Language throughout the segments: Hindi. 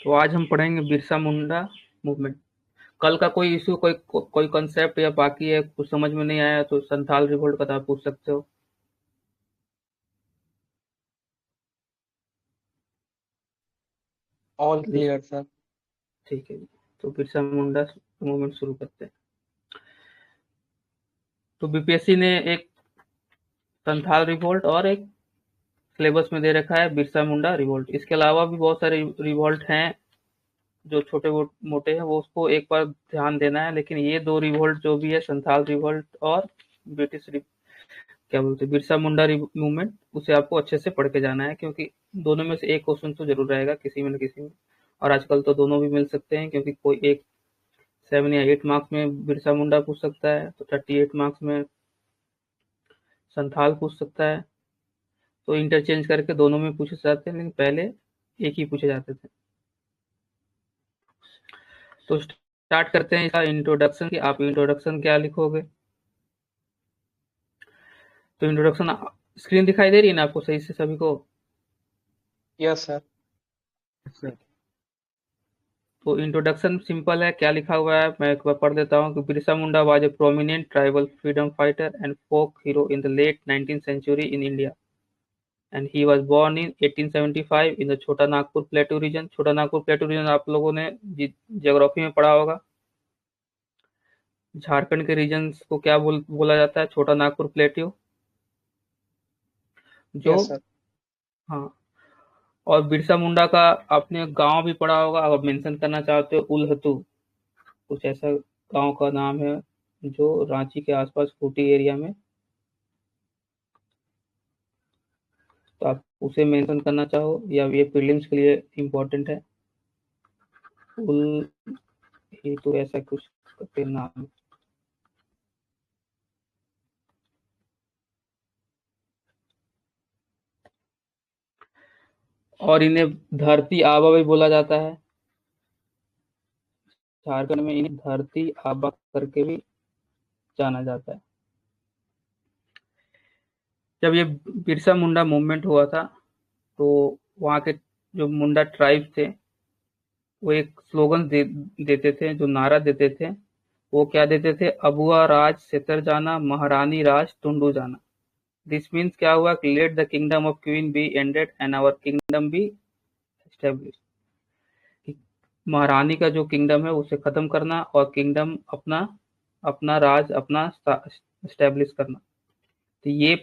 तो आज हम पढ़ेंगे बिरसा मुंडा मूवमेंट। कल का कोई इशू, कोई कॉन्सेप्ट या बाकी है, कुछ समझ में नहीं आया तो संथाल रिवोल्ट का तो आप पूछ सकते हो। ऑल चलिए, क्लियर सर। ठीक है जी। तो बिरसा मुंडा मूवमेंट शुरू करते हैं। तो बीपीएससी ने एक संथाल रिवोल्ट और एक सिलेबस में दे रखा है बिरसा मुंडा रिवोल्ट। इसके अलावा भी बहुत सारे रिवोल्ट हैं जो छोटे मोटे हैं, वो उसको एक बार ध्यान देना है। लेकिन ये दो रिवोल्ट जो भी है, संथाल रिवोल्ट और ब्रिटिश क्या बोलते हैं बिरसा मुंडा मूवमेंट, उसे आपको अच्छे से पढ़ के जाना है, क्योंकि दोनों में से एक क्वेश्चन तो जरूर रहेगा किसी में न किसी में। और आजकल तो दोनों भी मिल सकते हैं, क्योंकि कोई एक 7 या 8 मार्क्स में बिरसा मुंडा पूछ सकता है, तो 38 मार्क्स में संथाल पूछ सकता है। तो इंटरचेंज करके दोनों में पूछे जाते हैं, लेकिन पहले एक ही पूछे जाते थे। तो स्टार्ट करते हैं इसका इंट्रोडक्शन की। आप इंट्रोडक्शन क्या लिखोगे? तो इंट्रोडक्शन स्क्रीन दिखाई दे रही है ना आपको सही से सभी को? Yes sir. तो इंट्रोडक्शन सिंपल है, क्या लिखा हुआ है मैं एक बार पढ़ देता हूँ कि Birsa Munda was a prominent tribal freedom fighter and folk hero in the late 19th century in India, and he was born in 1875 in the छोटा नागपुर प्लेटू रीजन। छोटा नागपुर प्लेटू रीजन आप लोगों ने ज्योग्राफी में पढ़ा होगा। झारखंड के रीजन को क्या बोला जाता है? छोटा नागपुर प्लेटू। जो यस सर। हाँ, और बिरसा मुंडा का आपने गांव भी पढ़ा होगा। अगर मेंशन करना चाहते हो, उल्हतू, कुछ ऐसा गांव का नाम है जो रांची के आसपास खूंटी एरिया में। तो आप उसे मेंशन करना चाहो, या ये प्रीलिम्स के लिए इम्पोर्टेंट है। उल ही तो ऐसा कुछ करके नाम है। और इन्हें धरती आबा भी बोला जाता है। झारखंड में इन्हें धरती आबा करके भी जाना जाता है। जब ये बिरसा मुंडा मूवमेंट हुआ था, तो वहाँ के जो मुंडा ट्राइब थे, वो एक स्लोगन देते थे, जो नारा देते थे। वो क्या देते थे? अबुआ राज सेतर जाना, महारानी राज टुंडू जाना। दिस मीन्स क्या हुआ कि let the kingdom of queen be ended and our kingdom be establish. महारानी का जो किंगडम है उसे खत्म करना, और किंगडम अपना अपना राज अपना एस्टेब्लिश करना। तो ये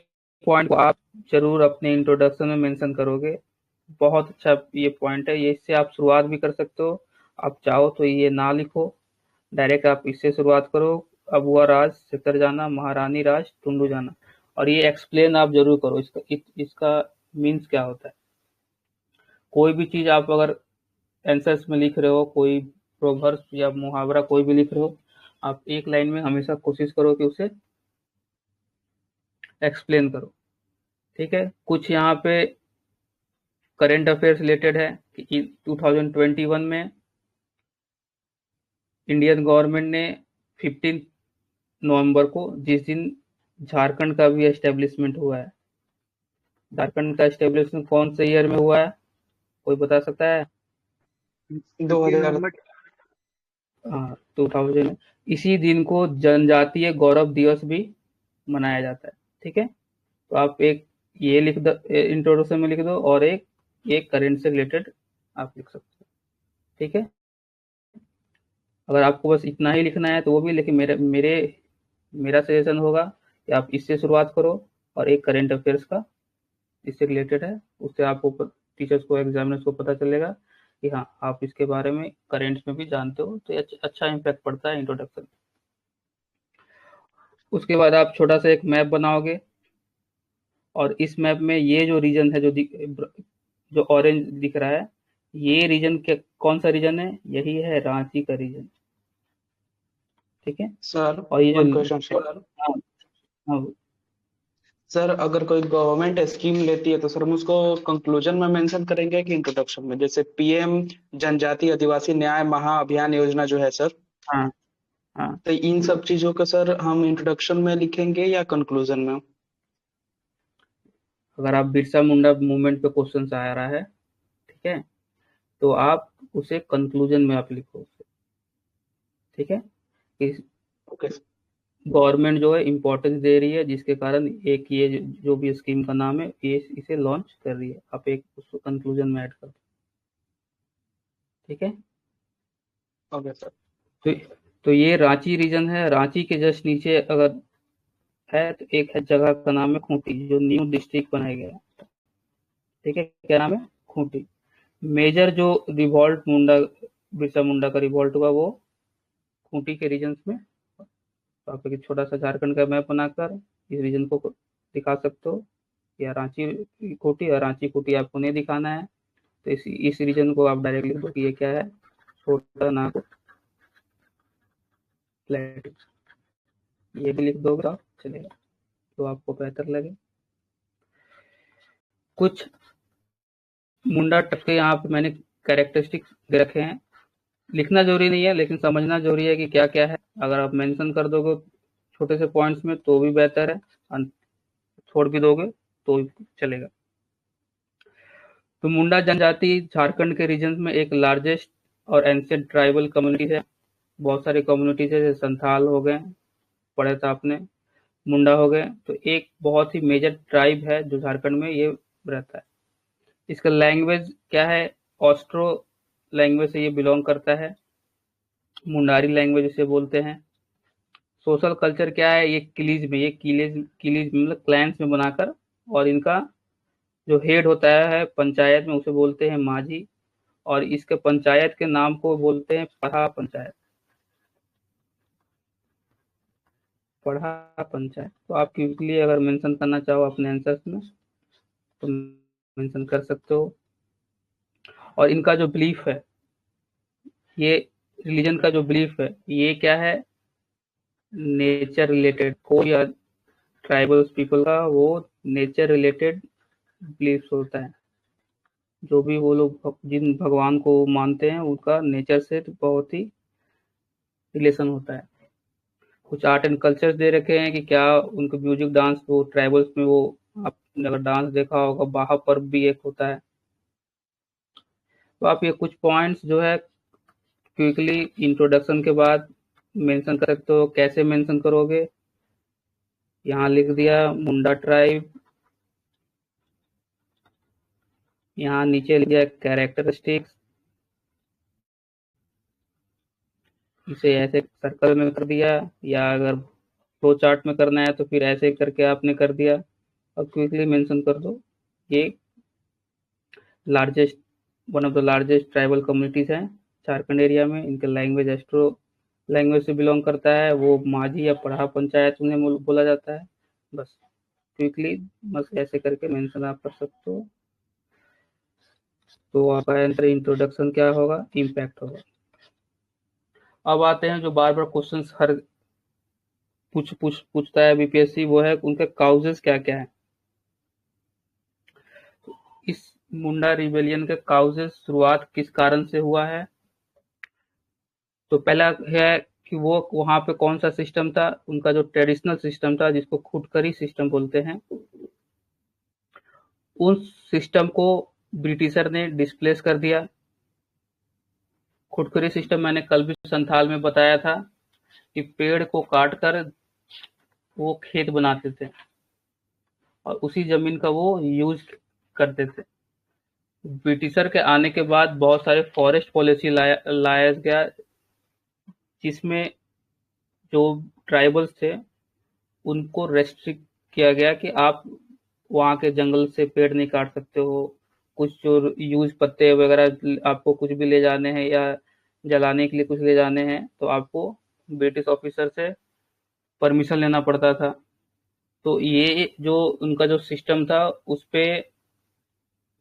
पॉइंट को आप जरूर अपने इंट्रोडक्शन में मेंशन करोगे। बहुत अच्छा ये पॉइंट है, ये इससे आप शुरुआत भी कर सकते हो। आप चाहो तो ये ना लिखो, डायरेक्ट आप इससे शुरुआत करो, अबुआ राज सितर जाना, महारानी राज टुंडू जाना। और ये एक्सप्लेन आप जरूर करो, इसका मीन्स क्या होता है। कोई भी चीज आप अगर आंसर्स में लिख रहे हो, कोई प्रोवर्ब्स या मुहावरा कोई भी लिख रहे हो, आप एक लाइन में हमेशा कोशिश करो कि उसे एक्सप्लेन करो। ठीक है, कुछ यहाँ पे करंट अफेयर्स रिलेटेड है कि 2021 में इंडियन गवर्नमेंट ने 15 नवंबर को, जिस दिन झारखंड का भी एस्टेब्लिशमेंट हुआ है, झारखंड का एस्टेब्लिशमेंट कौन से ईयर में हुआ है? कोई बता सकता है? 2000। हाँ, 2000। इसी दिन को जनजातीय गौरव दिवस भी मनाया जाता है। ठीक है, तो आप एक ये लिख दो, इंट्रोडक्शन में लिख दो, और एक करंट से रिलेटेड आप लिख सकते हो। ठीक है, अगर आपको बस इतना ही लिखना है तो वो भी, लेकिन मेरा सजेशन होगा कि आप इससे शुरुआत करो, और एक करंट अफेयर्स का इससे रिलेटेड है, उससे आपको टीचर्स को, एग्जामिनर्स को पता चलेगा कि हाँ, आप इसके बारे में करेंट्स में भी जानते हो। तो ये अच्छा इम्पैक्ट पड़ता है इंट्रोडक्शन। उसके बाद आप छोटा सा एक मैप बनाओगे, और इस मैप में ये जो रीजन है, जो ऑरेंज दिख रहा है, ये रीजन के कौन सा रीजन है? यही है रांची का रीजन। ठीक है, सर और ये जो वन क्वेश्चन सर। हाँ, हाँ, सर अगर कोई गवर्नमेंट स्कीम लेती है तो सर हम उसको कंक्लूजन में मेंशन करेंगे कि इंट्रोडक्शन में? जैसे पीएम जनजाति आदिवासी न्याय महाअभियान योजना जो है सर, हाँ, हाँ। तो इन सब चीजों का सर हम इंट्रोडक्शन में लिखेंगे या कंक्लूजन में? अगर आप बिरसा मुंडा मूवमेंट पे क्वेश्चन आ रहा है, ठीक है, तो आप उसे कंक्लूजन में आप लिखो उसे, ठीक है। ओके गवर्नमेंट जो है इम्पोर्टेंस दे रही है, जिसके कारण एक ये जो भी स्कीम का नाम है ये इसे लॉन्च कर रही है, आप एक उसको कंक्लूजन में ऐड कर दो, ठीक है। Okay sir. तो तो ये रांची रीजन है। रांची के जस्ट नीचे अगर है तो एक है जगह का नाम है खूंटी, जो न्यू डिस्ट्रिक्ट बनाया गया है, ठीक है। क्या नाम है? खूंटी। मेजर जो रिवॉल्ट मुंडा, बिरसा मुंडा का रिवॉल्ट हुआ वो खूंटी के रीजन में। तो आप एक छोटा सा झारखंड का मैप बनाकर इस रीजन को दिखा सकते हो, या रांची खूंटी, और रांची खूंटी आपको नहीं दिखाना है तो इस रीजन को आप डायरेक्ट लिख दो कि ये क्या है, छोटा नागपुर प्लेटू, ये भी लिख दोगे तो चलेगा, तो आपको बेहतर लगे। कुछ मुंडा टक के यहाँ पे मैंने कैरेक्टरिस्टिक दे रखे हैं, लिखना जरूरी नहीं है लेकिन समझना जरूरी है कि क्या क्या है। अगर आप मेंशन कर दोगे छोटे से पॉइंट्स में तो भी बेहतर है, छोड़ भी दोगे तो चलेगा। तो मुंडा जनजाति झारखंड के रीजन में एक लार्जेस्ट और एंशिएंट ट्राइबल कम्युनिटी है। बहुत सारी कम्युनिटीज है, जैसे संथाल हो गए, पढ़ा था आपने, मुंडा हो गए, तो एक बहुत ही मेजर ट्राइब है जो झारखंड में ये रहता है। इसका लैंग्वेज क्या है? ऑस्ट्रो लैंग्वेज से ये बिलोंग करता है, मुंडारी लैंग्वेज इसे बोलते हैं। सोशल कल्चर क्या है? ये किलीज में, ये किलीज मतलब क्लैंस में बनाकर, और इनका जो हेड होता है पंचायत में उसे बोलते हैं माझी, और इसके पंचायत के नाम को बोलते हैं पढ़ा पंचायत, पढ़ा पंचायत। तो आप क्विकली अगर मेंशन करना चाहो अपने आंसर्स में तो मेंशन कर सकते हो। और इनका जो बिलीफ है, ये रिलीजन का जो बिलीफ है ये क्या है? नेचर रिलेटेड, कोई ट्राइबल पीपल का वो नेचर रिलेटेड बिलीफ होता है। जो भी वो लोग जिन भगवान को मानते हैं उनका नेचर से तो बहुत ही रिलेशन होता है। कुछ आर्ट एंड कल्चर दे रखे हैं कि क्या उनके म्यूजिक डांस, वो ट्राइबल्स में वो आपने अगर डांस देखा होगा, बाहा पर्व भी एक होता है। तो आप ये कुछ पॉइंट्स जो है क्विकली इंट्रोडक्शन के बाद मेंशन कर सकते हो। कैसे मेंशन करोगे? यहाँ लिख दिया मुंडा ट्राइब, यहाँ नीचे लिख दिया कैरेक्टरिस्टिक्स, इसे ऐसे सर्कल में कर दिया, या अगर फ्लो चार्ट में करना है तो फिर ऐसे करके आपने कर दिया। अब क्विकली मेंशन कर दो ये largest, one of the largest tribal communities हैं झारखंड एरिया में। इनका लैंग्वेज एस्ट्रो लैंग्वेज से बिलोंग करता है, वो माझी या पढ़ा पंचायत उन्हें बोला जाता है। बस क्विकली बस ऐसे करके मेंशन आप कर सकते हो। तो आपका आंसर इंट्रोडक्शन क्या होगा? इम्पैक्ट होगा। अब आते हैं जो बार बार क्वेश्चन हर पूछता है बीपीएससी, वो है उनके काउजेस क्या क्या है। इस मुंडा रिबेलियन के काउजेस शुरुआत किस कारण से हुआ है? तो पहला है कि वो वहां पे कौन सा सिस्टम था, उनका जो ट्रेडिशनल सिस्टम था जिसको खुदकरी सिस्टम बोलते हैं, उस सिस्टम को ब्रिटिशर ने डिस्प्लेस कर दिया। खुदकरी सिस्टम मैंने कल भी संथाल में बताया था कि पेड़ को काट कर वो खेत बनाते थे और उसी जमीन का वो यूज करते थे। ब्रिटिशर के आने के बाद बहुत सारे फॉरेस्ट पॉलिसी लाया गया, जिसमें जो ट्राइबल्स थे उनको रेस्ट्रिक्ट किया गया कि आप वहाँ के जंगल से पेड़ नहीं काट सकते हो। कुछ जो यूज पत्ते वगैरह आपको कुछ भी ले जाने हैं या जलाने के लिए कुछ ले जाने हैं तो आपको ब्रिटिश ऑफिसर से परमिशन लेना पड़ता था। तो ये जो उनका जो सिस्टम था उस पे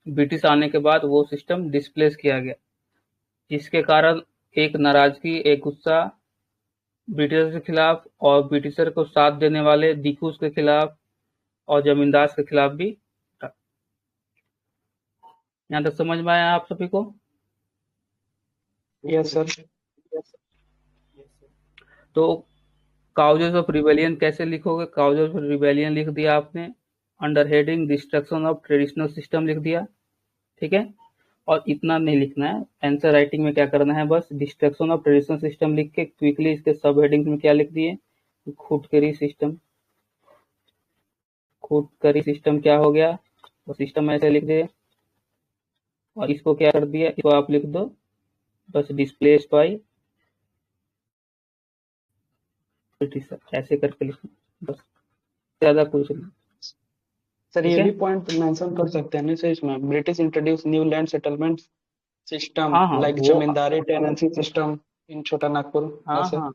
ब्रिटिश आने के बाद वो सिस्टम डिस्प्लेस किया गया, जिसके कारण एक नाराजगी, एक गुस्सा ब्रिटिशर के खिलाफ और ब्रिटिशर को साथ देने वाले दिकूस के खिलाफ और जमींदार के खिलाफ भी था। यहाँ तक समझ में आया आप सभी को? Yes sir. तो काउजेस ऑफ रिबेलियन कैसे लिखोगे? काउजेस ऑफ रिबेलियन लिख दिया आपने, under heading destruction of traditional system लिख दिया, ठीक है। और इतना नहीं लिखना है। आंसर राइटिंग में क्या करना है, बस डिस्ट्रक्शन ऑफ ट्रेडिशनल सिस्टम लिख के क्विकली इसके सब हेडिंग्स में क्या लिख दिए, खुदकरी सिस्टम। खुदकरी सिस्टम क्या हो गया, वो सिस्टम ऐसे लिख दिए, और इसको क्या कर दिया, इसको आप लिख दो बस डिस्प्लेस बाय ब्रिटिश, ऐसे करके लिखना, बस ज्यादा कुछ नहीं। सर ठीक ये है, भी पॉइंट मेंशन कर सकते हैं ना सर, इसमें British introduce new land settlement system हाँ हाँ लाइक वो, जमींदारी टेनेंसी सिस्टम इन छोटा नागपुर हाँ ऐसे। हाँ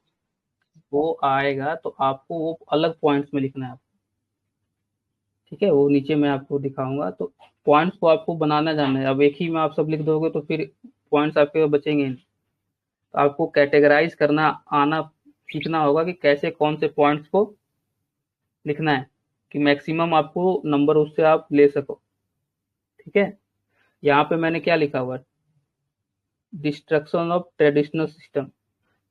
वो आएगा तो आपको वो अलग पॉइंट्स में लिखना है। ठीक है, वो नीचे मैं आपको दिखाऊंगा, तो पॉइंट्स को आपको बनाना जानना है। अब एक ही में आप सब लिख दोगे तो फिर पॉइंट्स आपके बचेंगे नहीं। तो आपको कैटेगराइज करना आना सीखना होगा कि कैसे कौन से पॉइंट्स को लिखना है कि मैक्सिमम आपको नंबर उससे आप ले सको। ठीक है, यहाँ पे मैंने क्या लिखा हुआ है, डिस्ट्रक्शन ऑफ ट्रेडिशनल सिस्टम।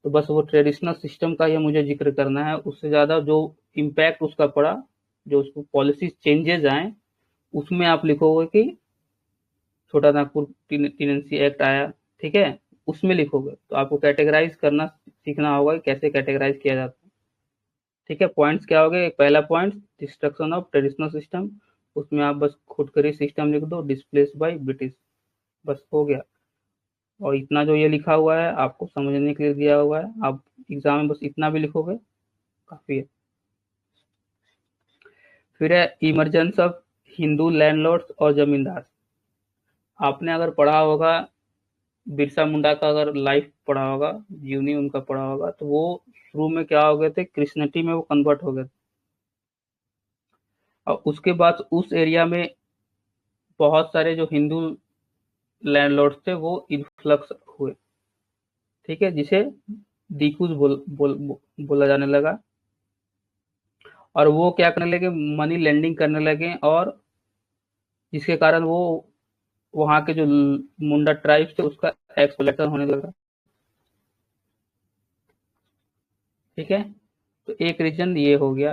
तो बस वो ट्रेडिशनल सिस्टम का ही मुझे जिक्र करना है, उससे ज़्यादा जो इम्पैक्ट उसका पड़ा, जो उसको पॉलिसी चेंजेस आए, उसमें आप लिखोगे कि छोटा नागपुर टीनेंसी एक्ट आया। ठीक है, उसमें लिखोगे तो आपको कैटेगराइज करना सीखना होगा कि कैसे कैटेगराइज किया जाता है। ठीक है, पॉइंट्स क्या हो गए, एक पहला point destruction of traditional system, उसमें आप बस खुदकरी सिस्टम लिख दो डिस्प्लेस बाय ब्रिटिश, बस हो गया। और इतना जो ये लिखा हुआ है आपको समझने के लिए दिया हुआ है, आप एग्जाम में बस इतना भी लिखोगे काफी है। फिर है इमरजेंस ऑफ हिंदू लैंडलॉर्ड्स और जमींदार। आपने अगर पढ़ा होगा बिरसा मुंडा का, अगर लाइफ पढ़ा होगा, जीवनी उनका पढ़ा होगा, तो वो शुरू में क्या हो गए थे, क्रिश्चियनिटी में वो कन्वर्ट हो गए थे। और उसके बाद उस एरिया में बहुत सारे जो हिंदू लैंडलॉर्ड्स थे वो इन्फ्लक्स हुए। ठीक है, जिसे दीकूज बोला जाने लगा। और वो क्या करने लगे, मनी लेंडिंग करने लगे, और जिसके कारण वो वहाँ के जो मुंडा ट्राइब्स थे उसका एक्सप्लॉइटेशन होने लगा। ठीक है, तो एक रीजन ये हो गया,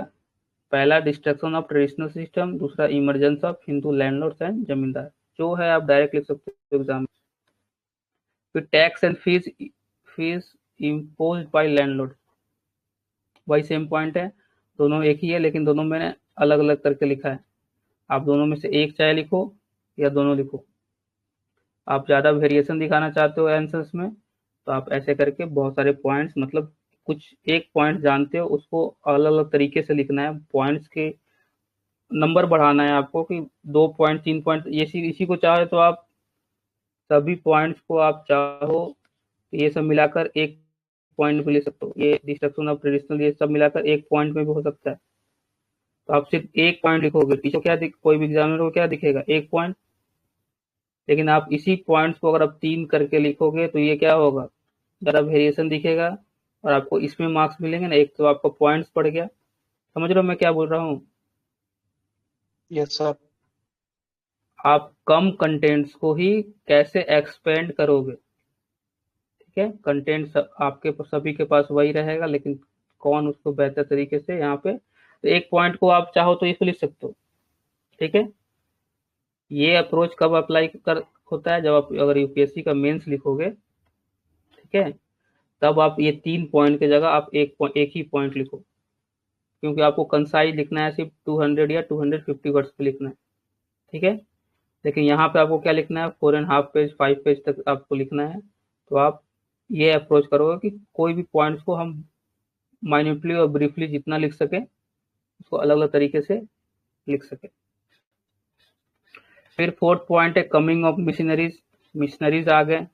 पहला डिस्ट्रक्शन ऑफ ट्रेडिशनल सिस्टम, दूसरा emergence of Hindu landlords and जमींदार, जो है आप डायरेक्ट लिख सकते हो एग्जाम में। फिर tax and fees fees impose by landlord, वही सेम पॉइंट है, दोनों एक ही है, लेकिन दोनों मैंने अलग अलग करके लिखा है। आप दोनों में से एक चाहे लिखो या दोनों लिखो, आप ज़्यादा वेरिएशन दिखाना चाहते हो आंसर्स में तो आप ऐसे करके बहुत सारे पॉइंट्स, मतलब कुछ एक पॉइंट जानते हो उसको अलग अलग तरीके से लिखना है, पॉइंट्स के नंबर बढ़ाना है आपको कि 2 पॉइंट 3 पॉइंट, इसी को चाहे तो आप सभी पॉइंट्स को आप चाहो तो ये सब मिलाकर एक पॉइंट में ले सकते हो, ये डिस्ट्रक्शन ऑफ ट्रेडिशनल ये सब मिलाकर एक पॉइंट में भी हो सकता है। तो आप सिर्फ एक पॉइंट लिखोगे, टीचर क्या कोई भी एग्जामिनर को क्या दिखेगा, एक पॉइंट। लेकिन आप इसी पॉइंट्स को अगर आप 3 करके लिखोगे तो ये क्या होगा, ज़रा वेरिएशन दिखेगा, और आपको इसमें मार्क्स मिलेंगे ना, एक तो आपका पॉइंट्स बढ़ गया। समझ रहे हो मैं क्या बोल रहा हूँ। Yes sir. आप कम कंटेंट्स को ही कैसे एक्सपेंड करोगे। ठीक है, कंटेंट आपके सभी के पास वही रहेगा, लेकिन कौन उसको बेहतर तरीके से यहाँ पे, तो एक पॉइंट को आप चाहो तो इसको लिख सकते हो। ठीक है, ये अप्रोच कब अप्लाई कर होता है, जब आप अगर यूपीएससी का मेंस लिखोगे, ठीक है, तब आप ये 3 पॉइंट की जगह आप एक ही पॉइंट लिखो, क्योंकि आपको कंसाइज लिखना है, सिर्फ 200 या 250 वर्ड्स पे लिखना है। ठीक है, लेकिन यहाँ पे आपको क्या लिखना है, 4.5 पेज 5 पेज तक आपको लिखना है। तो आप ये अप्रोच करोगे कि कोई भी पॉइंट्स को हम माइन्यूटली और ब्रीफली जितना लिख सके उसको अलग अलग तरीके से लिख सके। फिर फोर्थ पॉइंट है कमिंग ऑफ मिशनरीज। मिशनरीज आ गए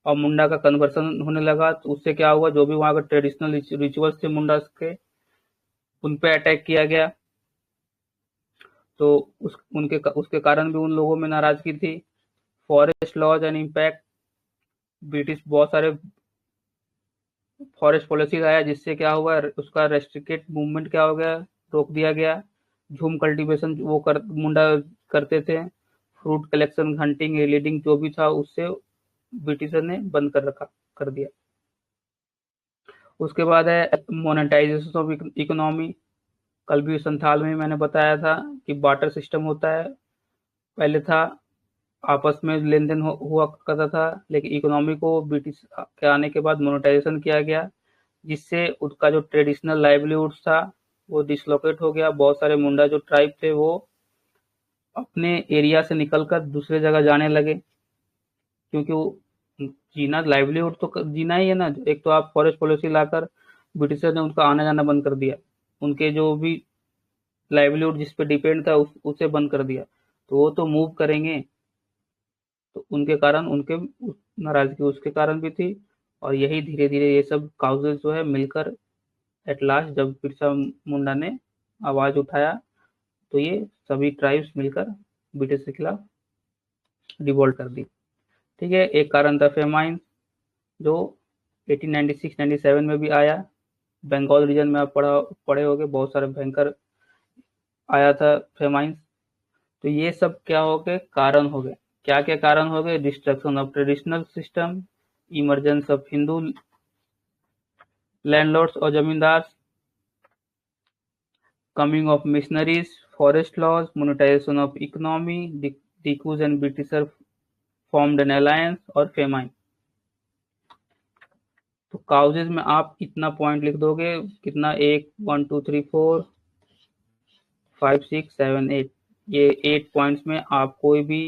और मुंडा का कन्वर्सन होने लगा, तो उससे क्या हुआ, जो भी वहाँ का ट्रेडिशनल रिचुअल्स थे मुंडा के, उन पे अटैक किया गया। तो उसके कारण भी उन लोगों में नाराजगी थी। Forest laws and impact, British बहुत सारे फॉरेस्ट पॉलिसी आया, जिससे क्या हुआ, उसका रेस्ट्रिक्टेड मूवमेंट क्या हो गया, रोक दिया गया। झूम कल्टीवेशन वो मुंडा करते थे, फ्रूट कलेक्शन हंटिंग लीडिंग जो भी था उससे ब्रिटिशर ने बंद कर दिया। उसके बाद है मोनेटाइजेशन ऑफ इकोनॉमी। कल भी संथाल में मैंने बताया था कि बाटर सिस्टम होता है, पहले था आपस में लेन देन हुआ करता था, लेकिन इकोनॉमी को ब्रिटिश के आने के बाद मोनेटाइजेशन किया गया, जिससे उसका जो ट्रेडिशनल लाइवलीहुड था वो डिसलोकेट हो गया। बहुत सारे मुंडा जो ट्राइब थे वो अपने एरिया से निकलकर दूसरे जगह जाने लगे, क्योंकि वो जीना लाइवलीहुड तो जीना ही है ना। एक तो आप फॉरेस्ट पॉलिसी लाकर ब्रिटिशर ने उनका आना जाना बंद कर दिया, उनके जो भी लाइवलीहुड जिस पे डिपेंड था उसे बंद कर दिया, तो वो तो मूव करेंगे। तो उनके कारण उनके नाराजगी उसके कारण भी थी, और यही धीरे धीरे ये सब काउजेज जो है मिलकर एट लास्ट जब बिरसा मुंडा ने आवाज उठाया, तो ये सभी ट्राइब्स मिलकर ब्रिटिश के खिलाफ रिवोल्ट कर दी। ठीक है, एक कारण था फेमाइन, जो 1896-97 में भी आया। बंगाल रीजन में आप पढ़े होंगे, बहुत सारे भयंकर आया था फेमाइन। तो ये सब क्या हो गए कारण हो गए, क्या क्या कारण हो गए? Destruction of traditional system, emergence of Hindu landlords और zamindar, coming of missionaries, forest laws, monetisation of economy, dikus and Britisher formed an alliance, और फेमाइन। तो काउजेज में आप इतना पॉइंट लिख दोगे, कितना, 1 1 2 3 4 5 6 7 8, ये 8 पॉइंट्स में आप कोई भी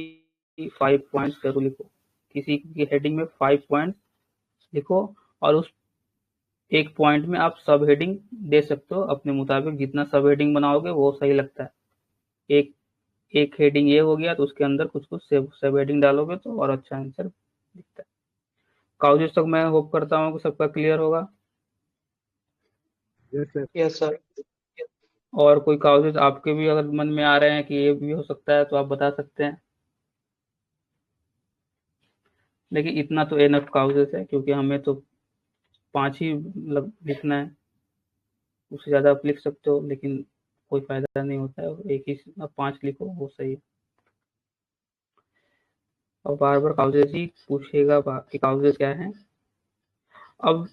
5 पॉइंट्स जरूर लिखो, किसी की हेडिंग में 5 पॉइंट्स लिखो, और उस एक पॉइंट में आप सब हेडिंग दे सकते हो अपने मुताबिक, जितना सब हेडिंग बनाओगे वो सही लगता है। एक एक हेडिंग ये हो गया, तो उसके अंदर कुछ कुछ सब हेडिंग डालोगे तो और अच्छा आंसर दिखता है। काउजेस तक मैं होप करता हूँ कि सबका क्लियर होगा। Yes sir. और कोई काउजेस आपके भी अगर मन में आ रहे हैं कि ये भी हो सकता है, तो आप बता सकते हैं। लेकिन इतना तो एनफ काउजेस है, क्योंकि हमें तो 5 ही मतलब लिखना है, उससे ज़्यादा आप लिख सकते हो लेकिन कोई फायदा नहीं होता है, एक ही 5 लिखो वो सही है। और बार बार काउजेस ही पूछेगा कि काउजेस क्या है। अब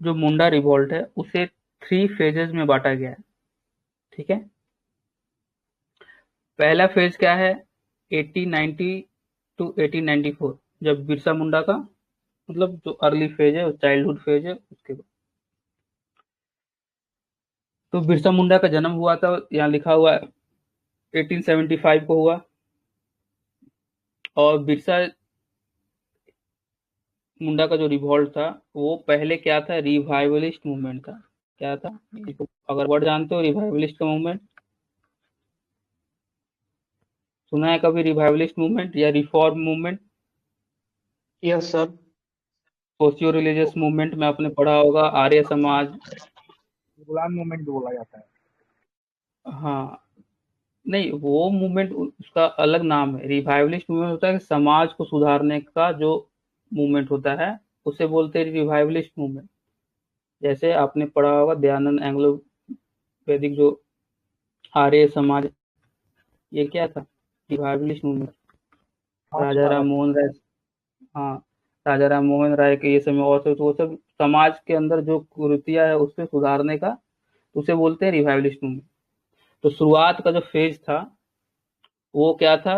जो मुंडा रिवॉल्ट है उसे 3 फेजेस में बांटा गया है। ठीक है, पहला फेज क्या है? 1890 टू 1894, जब बिरसा मुंडा का मतलब जो अर्ली फेज है, चाइल्डहुड फेज है, उसके बाद। तो बिरसा मुंडा का जन्म हुआ था, यहाँ लिखा हुआ है 1875 को हुआ। और बिरसा मुंडा का जो रिवॉल्ट था वो पहले क्या था? रिवाइवलिस्ट मूवमेंट था। क्या था? अगर वर्ड जानते हो, रिवाइवलिस्ट का मूवमेंट सुना है कभी? रिवाइवलिस्ट मूवमेंट या reform movement, yes sir. Socio religious movement में आपने पढ़ा होगा, आर्य समाज। गुलाम मूवमेंट भी बोला जाता है। हाँ, नहीं, वो मूवमेंट उसका अलग नाम है। रिवाइवलिस्ट मूवमेंट होता है कि समाज को सुधारने का जो मूवमेंट होता है, उसे बोलते हैं रिवाइवलिस्ट मूवमेंट। जैसे आपने पढ़ा होगा दयानंद एंग्लो वैदिक जो आर्य समाज, ये क्या था? Revivalist movement. राजा राम मोहन राय, हाँ, राजा राम मोहन राय के ये समय और तो वो सब समाज के अंदर जो कुरीतियां है उससे सुधारने का, उसे बोलते हैं रिवाइवलिस्ट मूवमेंट। तो शुरुआत का जो फेज था वो क्या था?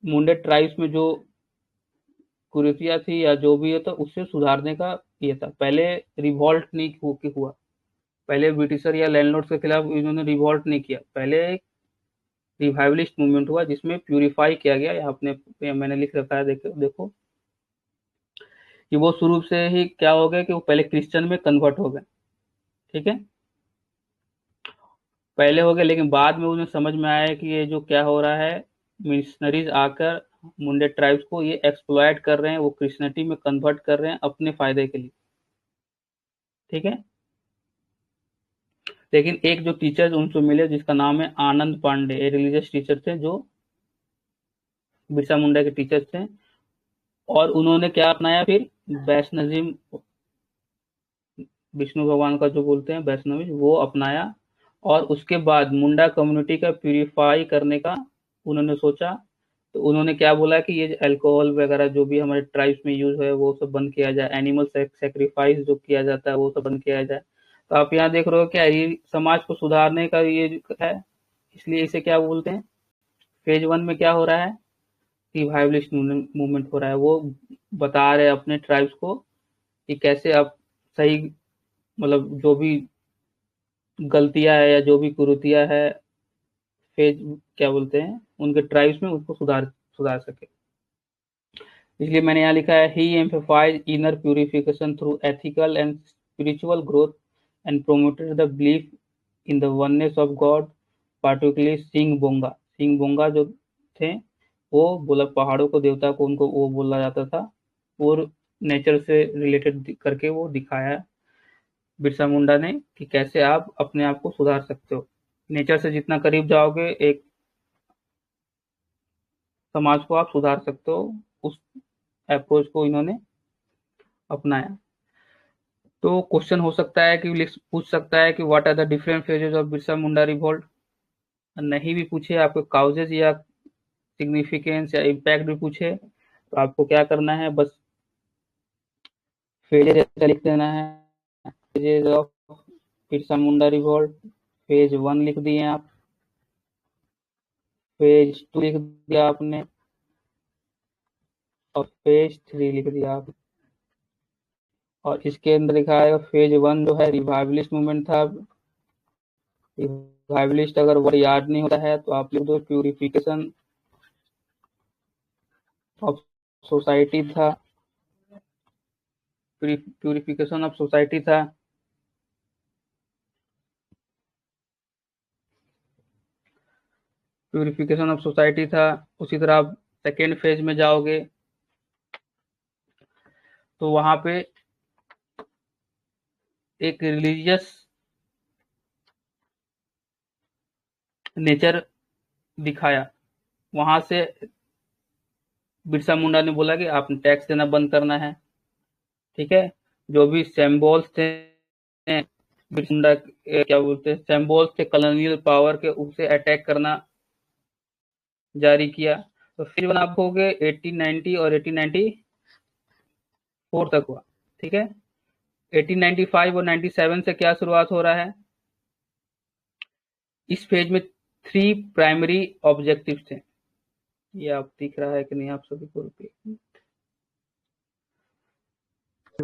मुंडे ट्राइब्स में जो कुरीतियां थी या जो भी है, तो उससे सुधारने का ये था। पहले रिवॉल्ट नहीं हुआ, पहले ब्रिटिशर या लैंडलॉर्ड्स के खिलाफ इन्होंने रिवॉल्ट नहीं किया, पहले एक रिवाइवलिस्ट मूवमेंट हुआ जिसमें प्यूरिफाई किया गया। यहाँ अपने मैंने लिख रखा है, देखो कि वो शुरू से ही क्या हो गया कि वो पहले क्रिश्चियन में कन्वर्ट हो गए। ठीक है, पहले हो गए, लेकिन बाद में उन्हें समझ में आया कि ये जो क्या हो रहा है, मिशनरीज आकर मुंडे ट्राइब्स को ये एक्सप्लॉयट कर रहे हैं, वो क्रिश्चियनिटी में कन्वर्ट कर रहे हैं अपने फायदे के लिए। ठीक है, लेकिन एक जो टीचर उनको मिले जिसका नाम है आनंद पांडे, ये रिलीजियस टीचर थे जो बिरसा मुंडा के टीचर थे, और उन्होंने क्या अपनाया फिर? वैष्णविज्म, विष्णु भगवान का जो बोलते हैं वैष्णविज्म, वो अपनाया। और उसके बाद मुंडा कम्युनिटी का प्यूरिफाई करने का उन्होंने सोचा। तो उन्होंने क्या बोला कि ये अल्कोहल वगैरह जो भी हमारे ट्राइब्स में यूज है वो सब बंद किया जाए, एनिमल सेक्रीफाइस जो किया जाता है वो सब बंद किया जाए। तो आप यहाँ देख रहे हो क्या, ये समाज को सुधारने का ये है, इसलिए इसे क्या बोलते हैं? फेज 1 में क्या हो रहा है, रिवाइवलिस्ट मूवमेंट हो रहा है। वो बता रहे अपने ट्राइब्स को कि कैसे आप सही, मतलब जो भी गलतियां है या जो भी कुरीतियां है फेज क्या बोलते हैं उनके ट्राइब्स में, उसको सुधार सके। इसलिए मैंने यहाँ लिखा है, he emphasise inner purification through ethical and spiritual growth and promoted the belief in the oneness of God, particularly Singh Bonga. Singh Bonga जो थे वो बोला पहाड़ों को, देवता को, उनको वो बोला जाता था, और नेचर से रिलेटेड करके वो दिखाया बिरसा मुंडा ने कि कैसे आप अपने आप को सुधार सकते हो। नेचर से जितना करीब जाओगे एक समाज को आप सुधार सकते हो, उस अप्रोच को इन्होंने अपनाया। तो क्वेश्चन हो सकता है कि पूछ सकता है कि what are the different phases of Birsa Munda revolt. नहीं भी पूछे, आपको काउजेज या सिग्निफिकेंस या इम्पैक्ट भी पूछे, तो आपको क्या करना है, बस फेजेस लिख देना है। Phases of Birsa Munda revolt, phase 1 लिख दिए आप, फेज 2 लिख दिया आपने, और फेज 3 लिख दिया आप। और इसके अंदर लिखा है फेज 1 जो है रिवाइवलिस्ट मूवमेंट था। रिवाइवलिस्ट अगर वर्ड याद नहीं होता है तो आप लिख दो प्यूरिफिकेशन ऑफ सोसाइटी था, प्यूरिफिकेशन ऑफ सोसाइटी था। प्यूरिफिकेशन ऑफ सोसाइटी था। उसी तरह आप सेकेंड फेज में जाओगे तो वहां पे एक रिलीजियस नेचर दिखाया। वहां से बिरसा मुंडा ने बोला कि आपने टैक्स देना बंद करना है, ठीक है। जो भी सिंबल्स थे, बिरसा मुंडा क्या बोलते हैं, सिंबल्स थे कॉलोनियल पावर के, उसे अटैक करना जारी किया। तो फिर आप हो गए 1890 और 1894 तक हुआ, ठीक है। 1895 और 97 से क्या शुरुआत हो रहा है, इस फेज में 3 प्राइमरी ऑब्जेक्टिव्स थे। ये आप दिख रहा है कि नहीं आप सभी को,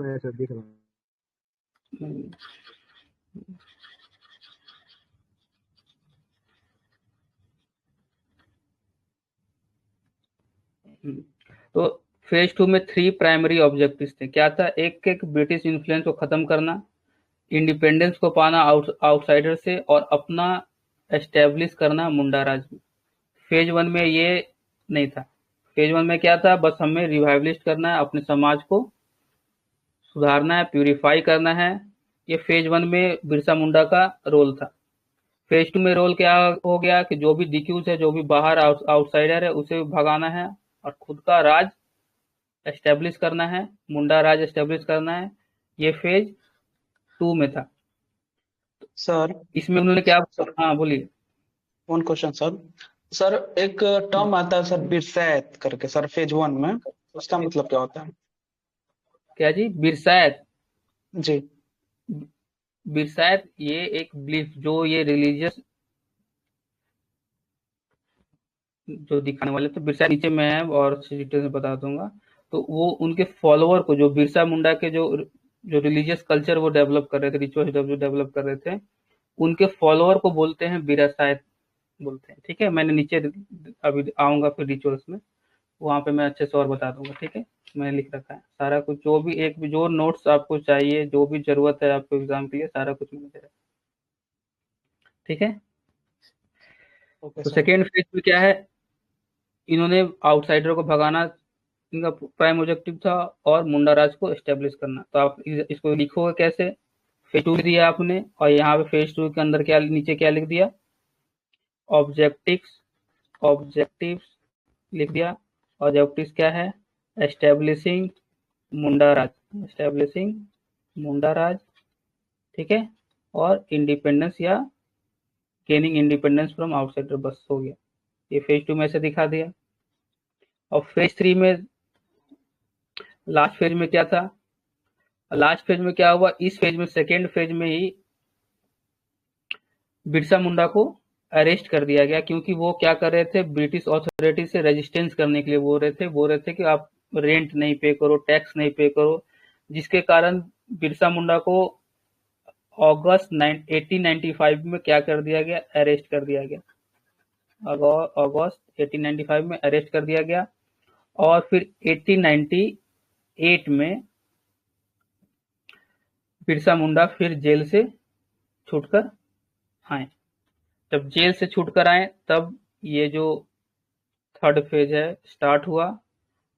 ऐसे दिख रहा है। तो फेज 2 में 3 प्राइमरी ऑब्जेक्टिव्स थे। क्या था, एक ब्रिटिश इन्फ्लुएंस को खत्म करना, इंडिपेंडेंस को पाना आउटसाइडर से, और अपना एस्टेब्लिश करना मुंडा राज में। फेज 1 में ये नहीं था। फेज 1 में क्या था, बस हमें रिवाइवलिस्ट करना है, अपने समाज को सुधारना है, प्यूरिफाई करना है। ये फेज 1 में बिरसा मुंडा का रोल था। फेज 2 में रोल क्या हो गया कि जो भी डिक्यूज है, जो भी बाहर आउटसाइडर है, उसे भगाना है और खुद का राज एस्टेब्लिश करना है, मुंडा राज एस्टेब्लिश करना है। ये फेज 2 में था। सर इसमें उन्होंने क्या, हाँ बोलिए। One question sir. सर एक टर्म आता है सर बिरसैत करके, सर फेज 1 में, उसका मतलब क्या होता है? क्या जी, बिरसायत? जी। बिरसायत ये एक बिलीफ, जो ये रिलीजियस जो दिखाने वाले, तो बिरसा नीचे में है और डिटेल में बता दूंगा। तो वो उनके फॉलोअर को, जो बिरसा मुंडा के जो जो रिलीजियस कल्चर वो डेवलप कर रहे थे, रिचुअल्स डेवलप कर रहे थे, उनके फॉलोअर को बोलते हैं बिरसायत बोलते हैं, ठीक है। मैंने नीचे अभी आऊंगा फिर रिचुअल्स में, वहां पे मैं अच्छे से और बता दूंगा, ठीक है। मैंने लिख रखा है सारा कुछ, जो भी एक भी जो नोट्स आपको चाहिए, जो भी जरूरत है आपको एग्जाम के लिए, सारा कुछ मैंने दे रखा है, ठीक है। ओके तो सर। सेकेंड फेज में क्या है, इन्होंने आउटसाइडर को भगाना इनका प्राइम ऑब्जेक्टिव था, और मुंडा राज को एस्टेब्लिश करना। तो आप इसको लिखोगे कैसे, फेज 2 दिया आपने, और यहाँ पे फेज 2 के अंदर क्या, नीचे क्या लिख दिया, ऑब्जेक्टिव्स, ऑब्जेक्टिव्स लिख दिया। ऑब्जेक्टिव्स क्या है, एस्टेब्लिशिंग मुंडा राज, एस्टेब्लिशिंग मुंडा राज, ठीक है। और इंडिपेंडेंस या गेनिंग इंडिपेंडेंस फ्रॉम आउटसाइडर, बस हो गया। ये फेज 2 में से दिखा दिया। और फेज 3 में, लास्ट फेज में क्या था, लास्ट फेज में क्या हुआ, इस फेज में सेकेंड फेज में ही बिरसा मुंडा को अरेस्ट कर दिया गया, क्योंकि वो क्या कर रहे थे, ब्रिटिश अथॉरिटी से रेजिस्टेंस करने के लिए बोल रहे थे कि आप रेंट नहीं पे करो, टैक्स नहीं पे करो, जिसके कारण बिरसा मुंडा को अगस्त 1895 में क्या कर दिया गया, अरेस्ट कर दिया गया। अगस्त 1895 में अरेस्ट कर दिया गया, और फिर 1898 में बिरसा मुंडा फिर जेल से छूटकर आए। जब जेल से छूटकर आए तब ये जो थर्ड फेज है स्टार्ट हुआ,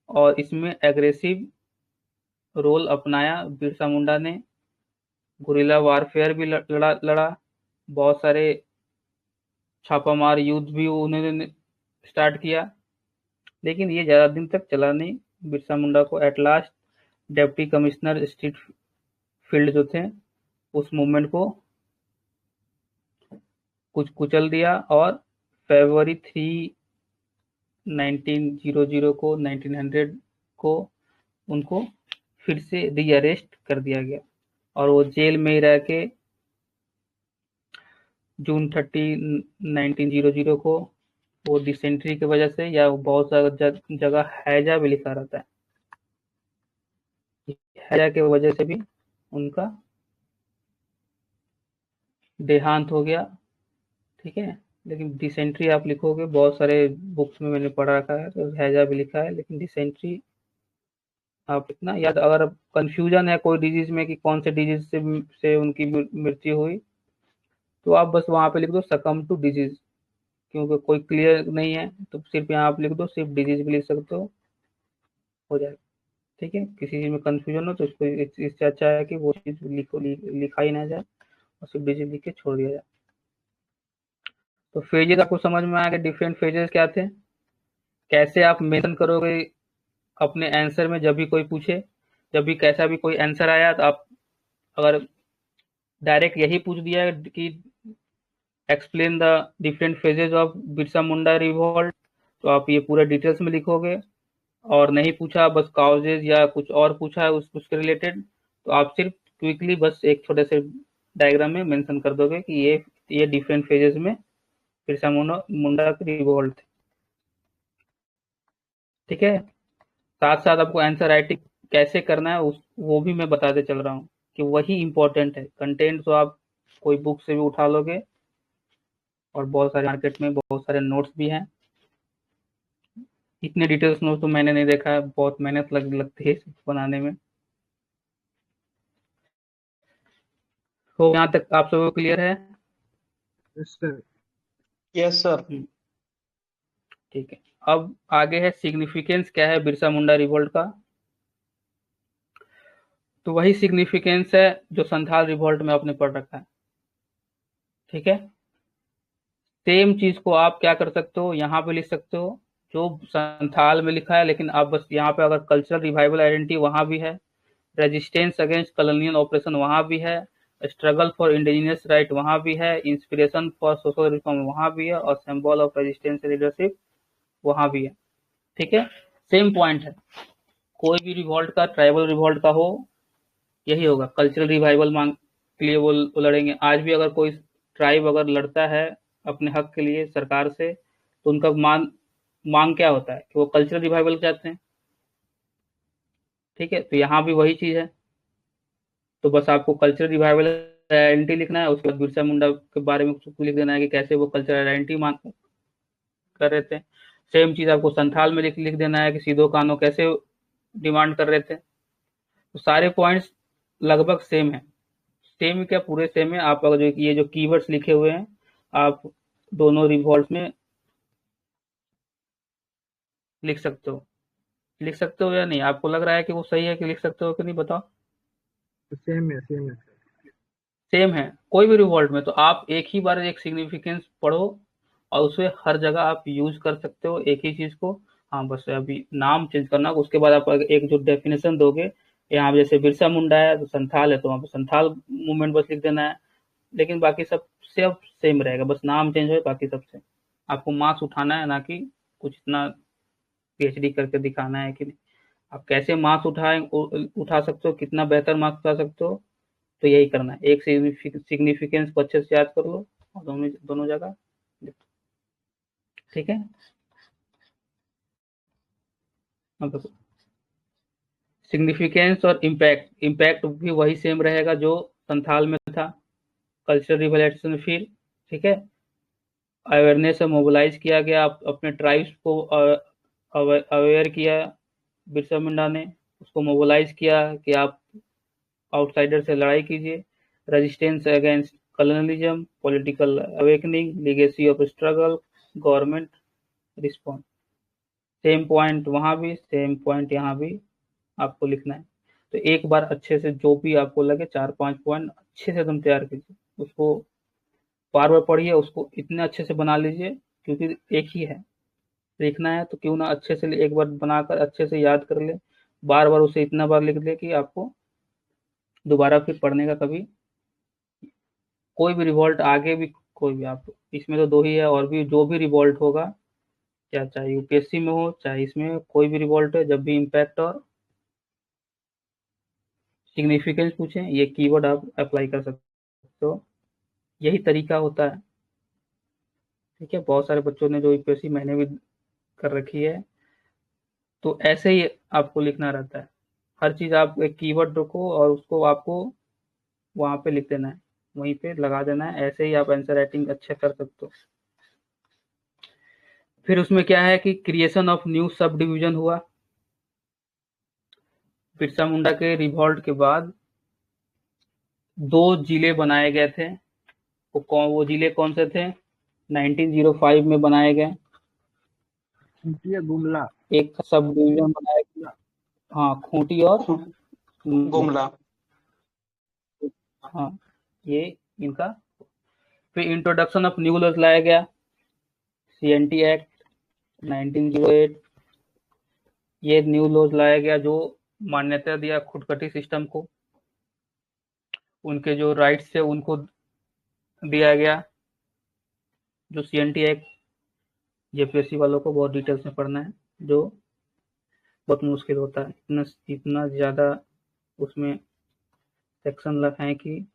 और इसमें एग्रेसिव रोल अपनाया बिरसा मुंडा ने। गुरिल्ला वारफेयर भी लड़ा, बहुत सारे छापामार युद्ध भी उन्होंने स्टार्ट किया, लेकिन ये ज़्यादा दिन तक चला नहीं। बिरसा मुंडा को at last deputy commissioner street field जो थे उस मूवमेंट को कुछ कुचल दिया, और फरवरी 3 1900 को उनको फिर से रीअरेस्ट कर दिया गया, और वो जेल में ही रह के जून 30 1900 को वो डिसेंट्री की वजह से, या बहुत सारा जगह हैजा भी लिखा रहता है, हैजा की वजह से भी उनका देहांत हो गया। ठीक है, लेकिन डिसेंट्री आप लिखोगे, बहुत सारे बुक्स में मैंने पढ़ा रखा है तो हैजा भी लिखा है, लेकिन डिसेंट्री आप इतना याद, अगर कंफ्यूजन है कोई डिजीज में कि कौन से डिजीज से उनकी मृत्यु हुई, तो आप बस वहां पे लिख दो सकम टू डिजीज, क्योंकि कोई क्लियर नहीं है तो सिर्फ यहाँ आप लिख दो, सिर्फ डिजीज भी लिख सकते हो जाएगा। ठीक है, किसी चीज में कंफ्यूजन हो तो इसको इससे अच्छा है कि वो चीज लिखा ही ना जाए और सिर्फ डिजीज लिख के छोड़ दिया जाए। तो फेजेस आपको समझ में आ गए, डिफरेंट फेजेस क्या थे, कैसे आप मेंशन करोगे अपने आंसर में। जब भी कोई पूछे, जब भी कैसा भी कोई आंसर आया, तो आप अगर डायरेक्ट यही पूछ दिया कि explain the different phases of Birsa Munda revolt, तो आप ये पूरा डिटेल्स में लिखोगे। और नहीं पूछा, बस काउजेज या कुछ और पूछा है उसके रिलेटेड, तो आप सिर्फ क्विकली बस एक छोटे से डायग्राम में मेंशन कर दोगे कि ये डिफरेंट फेजेस में बिरसा मुंडा की रिवॉल्ट थे। ठीक है, साथ साथ आपको आंसर राइटिंग कैसे करना है वो भी मैं बताते चल रहा हूँ, कि वही इंपॉर्टेंट है। कंटेंट तो आप कोई बुक से भी उठा लोगे, और बहुत सारे मार्केट में बहुत सारे नोट्स भी हैं। इतने डिटेल्स नोट्स तो मैंने नहीं देखा है, बहुत मेहनत लगती है बनाने में। तो यहाँ तक आप सबको क्लियर है? Yes sir. Yes sir. ठीक है, अब आगे है सिग्निफिकेंस क्या है बिरसा मुंडा रिवोल्ट का। तो वही सिग्निफिकेंस है जो संथाल रिवोल्ट में आपने पढ़ रखा है। ठीक है, सेम चीज को आप क्या कर सकते हो, यहाँ पे लिख सकते हो जो संथाल में लिखा है, लेकिन आप बस यहाँ पे अगर कल्चरल रिवाइवल आइडेंटिटी वहां भी है, रेजिस्टेंस अगेंस्ट कॉलोनियल ऑपरेशन वहां भी है, स्ट्रगल फॉर इंडिजिनियस राइट वहां भी है, इंस्पिरेशन फॉर सोशल रिफॉर्म वहां भी है, और सिंबल ऑफ रेजिस्टेंस लीडरशिप वहां भी है। ठीक है, सेम पॉइंट है। कोई भी रिवॉल्ट का, ट्राइबल रिवॉल्ट का हो, यही होगा, कल्चरल रिवाइवल मांग के लिए वो लड़ेंगे। आज भी अगर कोई ट्राइब अगर लड़ता है अपने हक के लिए सरकार से, तो उनका मांग क्या होता है कि वो कल्चरल रिवाइवल चाहते हैं। ठीक है, तो यहाँ भी वही चीज है। तो बस आपको कल्चरल रिवाइवल आइडेंटिटी लिखना है, उसके बाद बिरसा मुंडा के बारे में कुछ लिख देना है कि कैसे वो कल्चरल आइडेंटिटी मांग कर रहे थे। सेम चीज आपको संथाल में लिख देना है कि सीधो कानो कैसे डिमांड कर रहे थे। तो सारे पॉइंट्स लगभग सेम है, सेम क्या पूरे सेम है। आप अगर जो ये जो कीवर्ड्स लिखे हुए हैं, आप दोनों रिवॉल्ट में लिख सकते हो। लिख सकते हो या नहीं, आपको लग रहा है कि वो सही है कि लिख सकते हो कि नहीं, बताओ? सेम है, सेम है। सेम है कोई भी रिवॉल्ट में, तो आप एक ही बार एक सिग्निफिकेंस पढ़ो और उसे हर जगह आप यूज कर सकते हो एक ही चीज को। हाँ, बस अभी नाम चेंज करना, उसके बाद आप एक जो डेफिनेशन दोगे, यहाँ जैसे बिरसा मुंडा है तो संथाल है, तो वहाँ पे संथाल मूवमेंट बस लिख देना है, लेकिन बाकी सब सेम रहेगा, बस नाम चेंज हो, बाकी सब सेम। आपको मार्क्स उठाना है, ना कि कुछ इतना पीएचडी करके दिखाना है कि नहीं। आप कैसे मार्क्स उठा सकते हो, कितना बेहतर मार्क्स उठा सकते हो, तो यही करना है। एक सिग्निफिकेंस को अच्छे से याद कर लो और दोनों जगह ठीक है। अब देखो सिग्निफिकेंस और इम्पैक्ट, इम्पैक्ट भी वही सेम रहेगा जो संथाल में था, कल्चरल रिवोल्यूशन फिर, ठीक है। अवेयरनेस से मोबिलाइज किया गया, अपने ट्राइब्स को अवेयर किया बिरसा मुंडा ने, उसको मोबिलाइज किया कि आप आउटसाइडर से लड़ाई कीजिए, resistance against colonialism, political awakening, legacy of struggle, government response. Same point वहां भी, सेम पॉइंट यहाँ भी आपको लिखना है। तो एक बार अच्छे से जो भी आपको लगे 4-5 पॉइंट अच्छे से तुम तैयार कीजिए, उसको बार बार पढ़िए, उसको इतने अच्छे से बना लीजिए, क्योंकि एक ही है, लिखना है तो क्यों ना अच्छे से एक बार बनाकर अच्छे से याद कर ले, बार बार उसे इतना बार लिख ले कि आपको दोबारा फिर पढ़ने का कभी, कोई भी रिवॉल्ट आगे भी, कोई भी आप, इसमें तो 2 ही है, और भी जो भी रिवॉल्ट होगा, क्या चाहे यूपीएससी में हो चाहे इसमें हो, कोई भी रिवॉल्ट है, जब भी इम्पैक्ट और सिग्निफिकेंस पूछे ये कीवर्ड आप अप्लाई कर सकते हो, यही तरीका होता है। ठीक है, बहुत सारे बच्चों ने जो यूपीएससी मैंने भी कर रखी है, तो ऐसे ही आपको लिखना रहता है, हर चीज आप एक कीवर्ड रखो और उसको आपको वहां पे लिख देना है, वहीं पे लगा देना है, ऐसे ही आप आंसर राइटिंग अच्छा कर सकते हो। फिर उसमें क्या है कि creation of new sub division हुआ, बिरसा मुंडा के रिवॉल्ट के बाद 2 जिले बनाए गए थे, वो जिले कौन से थे, 1905 में बनाए गए, खूंटी गुमला। एक सब डिवीजन बनाया गया, हाँ खूंटी और गुमला। हाँ ये इनका। फिर इंट्रोडक्शन ऑफ न्यू लॉज लाया गया, सीएनटी एक्ट 1908, ये न्यू लॉज लाया गया जो मान्यता दिया खुदकटी सिस्टम को, उनके जो राइट्स थे उनको दिया गया, जो सीएनटी एक्ट जेपीएससी वालों को बहुत डिटेल्स में पढ़ना है, जो बहुत मुश्किल होता है, इतना इतना ज़्यादा उसमें सेक्शन है कि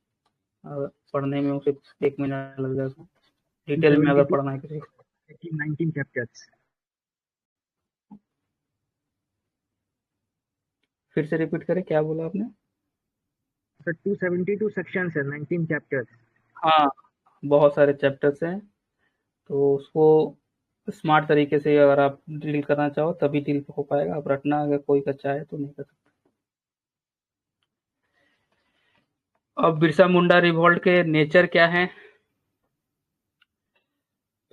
पढ़ने में उसे 1 महीना लग जाएगा, डिटेल में अगर पढ़ना है किसी को। 19 चैप्टर्स। फिर से रिपीट करें, क्या बोला आपने? सर 272 सेक्शंस है, 19 चैप्टर्स। हाँ बहुत सारे चैप्टर्स हैं, तो उसको स्मार्ट तरीके से अगर आप डील करना चाहो तभी डील हो पाएगा, आप रटना अगर कोई का चाहे तो नहीं कर सकता। अब बिरसा मुंडा रिवॉल्ट के नेचर क्या है,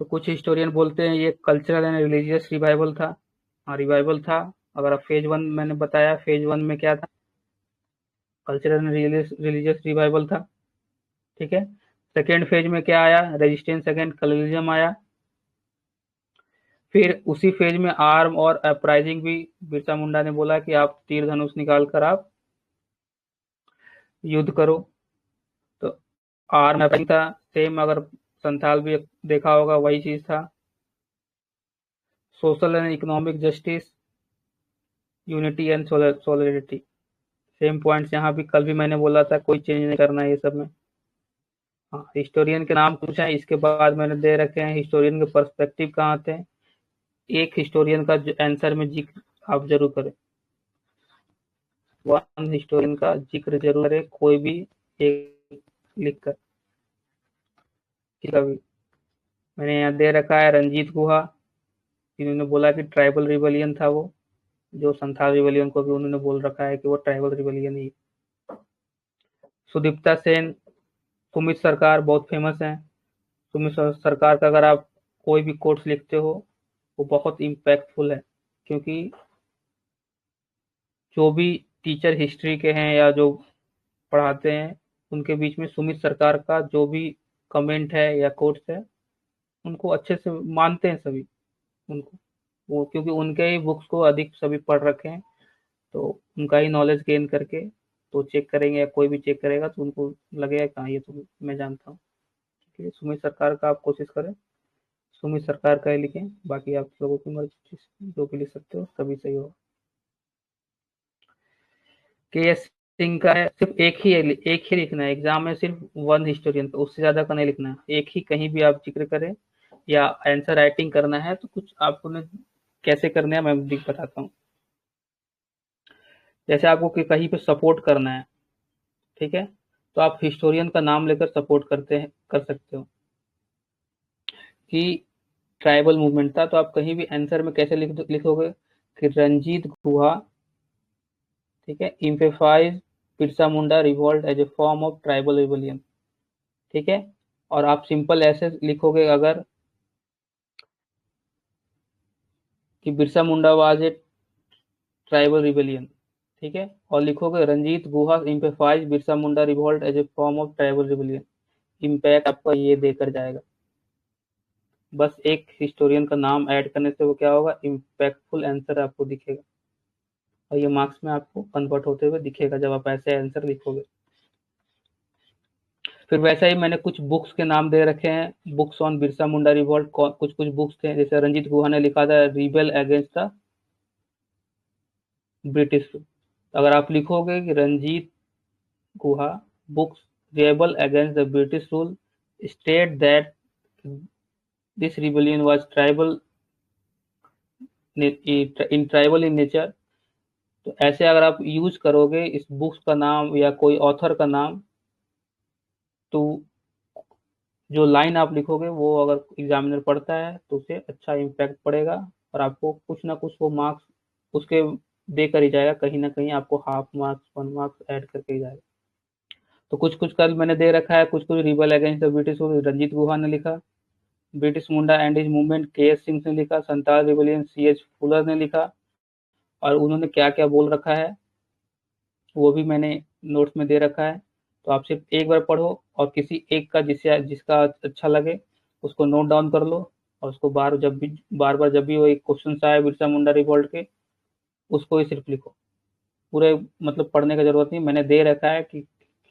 तो कुछ हिस्टोरियन बोलते हैं ये कल्चरल एंड रिलीजियस रिवाइवल था। हाँ रिवाइवल था, अगर आप फेज 1 मैंने बताया, फेज 1 में क्या था, कल्चरल एंड रिलीजियस रिवाइवल था, ठीक है। सेकेंड फेज में क्या आया, रेजिस्टेंस अगेंस्ट कॉलोनियलिज्म आया। फिर उसी फेज में आर्म और अपराइजिंग भी, बिरसा मुंडा ने बोला कि आप तीर धनुष निकाल कर आप युद्ध करो, तो आर्म अपराइजिंग था, सेम अगर संथाल भी देखा होगा वही चीज था। Social and economic justice, unity and solidarity, same points यहाँ भी, कल भी मैंने बोला था कोई चेंज नहीं करना है ये सब में। हाँ हिस्टोरियन के नाम पूछा है, इसके बाद मैंने दे रखे हैं हिस्टोरियन के पर्सपेक्टिव कहाँ आते हैं, एक हिस्टोरियन का आंसर में जिक्र आप जरूर करें, वन हिस्टोरियन का जिक्र जरूर करें, कोई भी एक लिख कर, भी मैंने यहाँ दे रखा है रंजीत गुहा, इन्होंने बोला कि ट्राइबल रिवलियन था वो, जो संथाल रिवलियन को भी उन्होंने बोल रखा है कि वो ट्राइबल रिवलियन ही। सुदीप्ता सेन, सुमित सरकार बहुत फेमस है, सुमित सरकार का अगर आप कोई भी कोट्स लिखते हो वो बहुत इम्पैक्टफुल है, क्योंकि जो भी टीचर हिस्ट्री के हैं या जो पढ़ाते हैं उनके बीच में सुमित सरकार का जो भी कमेंट है या कोट्स है उनको अच्छे से मानते हैं सभी उनको, वो क्योंकि उनके ही बुक्स को अधिक सभी पढ़ रखे हैं, तो उनका ही नॉलेज गेन करके तो चेक करेंगे या कोई भी चेक करेगा तो उनको लगेगा कहाँ ये तो मैं जानता हूँ। ठीक है, सुमित सरकार का आप कोशिश करें, सुमित सरकार का ही लिखें, बाकी आप लोगों की मर्जी, जो भी लिख सकते हो तभी सही होगा। के एस सिंह का है, सिर्फ एक ही लिखना है एग्जाम में, सिर्फ वन हिस्टोरियन, तो उससे ज्यादा का नहीं लिखना है, एक ही कहीं भी आप जिक्र करें या आंसर राइटिंग करना है तो कुछ आपको कैसे करना है मैं बताता हूँ। जैसे आपको कहीं पे सपोर्ट करना है, ठीक है, तो आप हिस्टोरियन का नाम लेकर सपोर्ट कर सकते हो कि ट्राइबल मूवमेंट था, तो आप कहीं भी आंसर में कैसे लिखोगे कि रंजीत गुहा, ठीक है, emphasise Birsa Munda revolt as a form of tribal rebellion, ठीक है। और आप सिंपल ऐसे लिखोगे अगर कि Birsa Munda was a tribal rebellion, ठीक है, और लिखोगे Ranjit Guha emphasise Birsa Munda revolt as a form of tribal rebellion, impact आपका ये देकर जाएगा। बस एक हिस्टोरियन का नाम ऐड करने से वो क्या होगा, इम्पैक्टफुल आंसर आपको दिखेगा और ये मार्क्स में आपको कन्वर्ट होते हुए दिखेगा जब आप ऐसे आंसर लिखोगे। फिर वैसा ही मैंने कुछ बुक्स के नाम दे रखे हैं, books on Birsa Munda revolt, कुछ कुछ बुक्स थे, जैसे रंजीत गुहा ने लिखा था रिबेल अगेंस्ट द ब्रिटिश। अगर आप लिखोगे कि Ranjit Guha books rebel against the British rule state that this rebellion was tribal in tribal in nature, तो ऐसे अगर आप यूज करोगे इस बुक्स का नाम या कोई ऑथर का नाम, तो जो लाइन आप लिखोगे वो अगर एग्जामिनर पढ़ता है तो उसे अच्छा इम्पैक्ट पड़ेगा और आपको कुछ ना कुछ वो मार्क्स उसके देकर ही जाएगा, कहीं ना कहीं आपको हाफ मार्क्स 1 मार्क्स ऐड करके ही जाएगा। तो कुछ कुछ कल मैंने दे रखा है, कुछ कुछ rebel against the British Ranjit Guha ने लिखा, British Munda and his movement K S. Singh ने लिखा, संताल रिबेलियन सी.एच. फुलर ने लिखा, और उन्होंने क्या क्या बोल रखा है वो भी मैंने नोट्स में दे रखा है। तो आप सिर्फ एक बार पढ़ो और किसी एक का जिसका अच्छा लगे उसको नोट डाउन कर लो, और उसको बार बार जब भी वो एक क्वेश्चन आए बिरसा मुंडा रिवॉल्ट के, उसको ही सिर्फ लिखो, पूरे मतलब पढ़ने का जरूरत नहीं। मैंने दे रखा है कि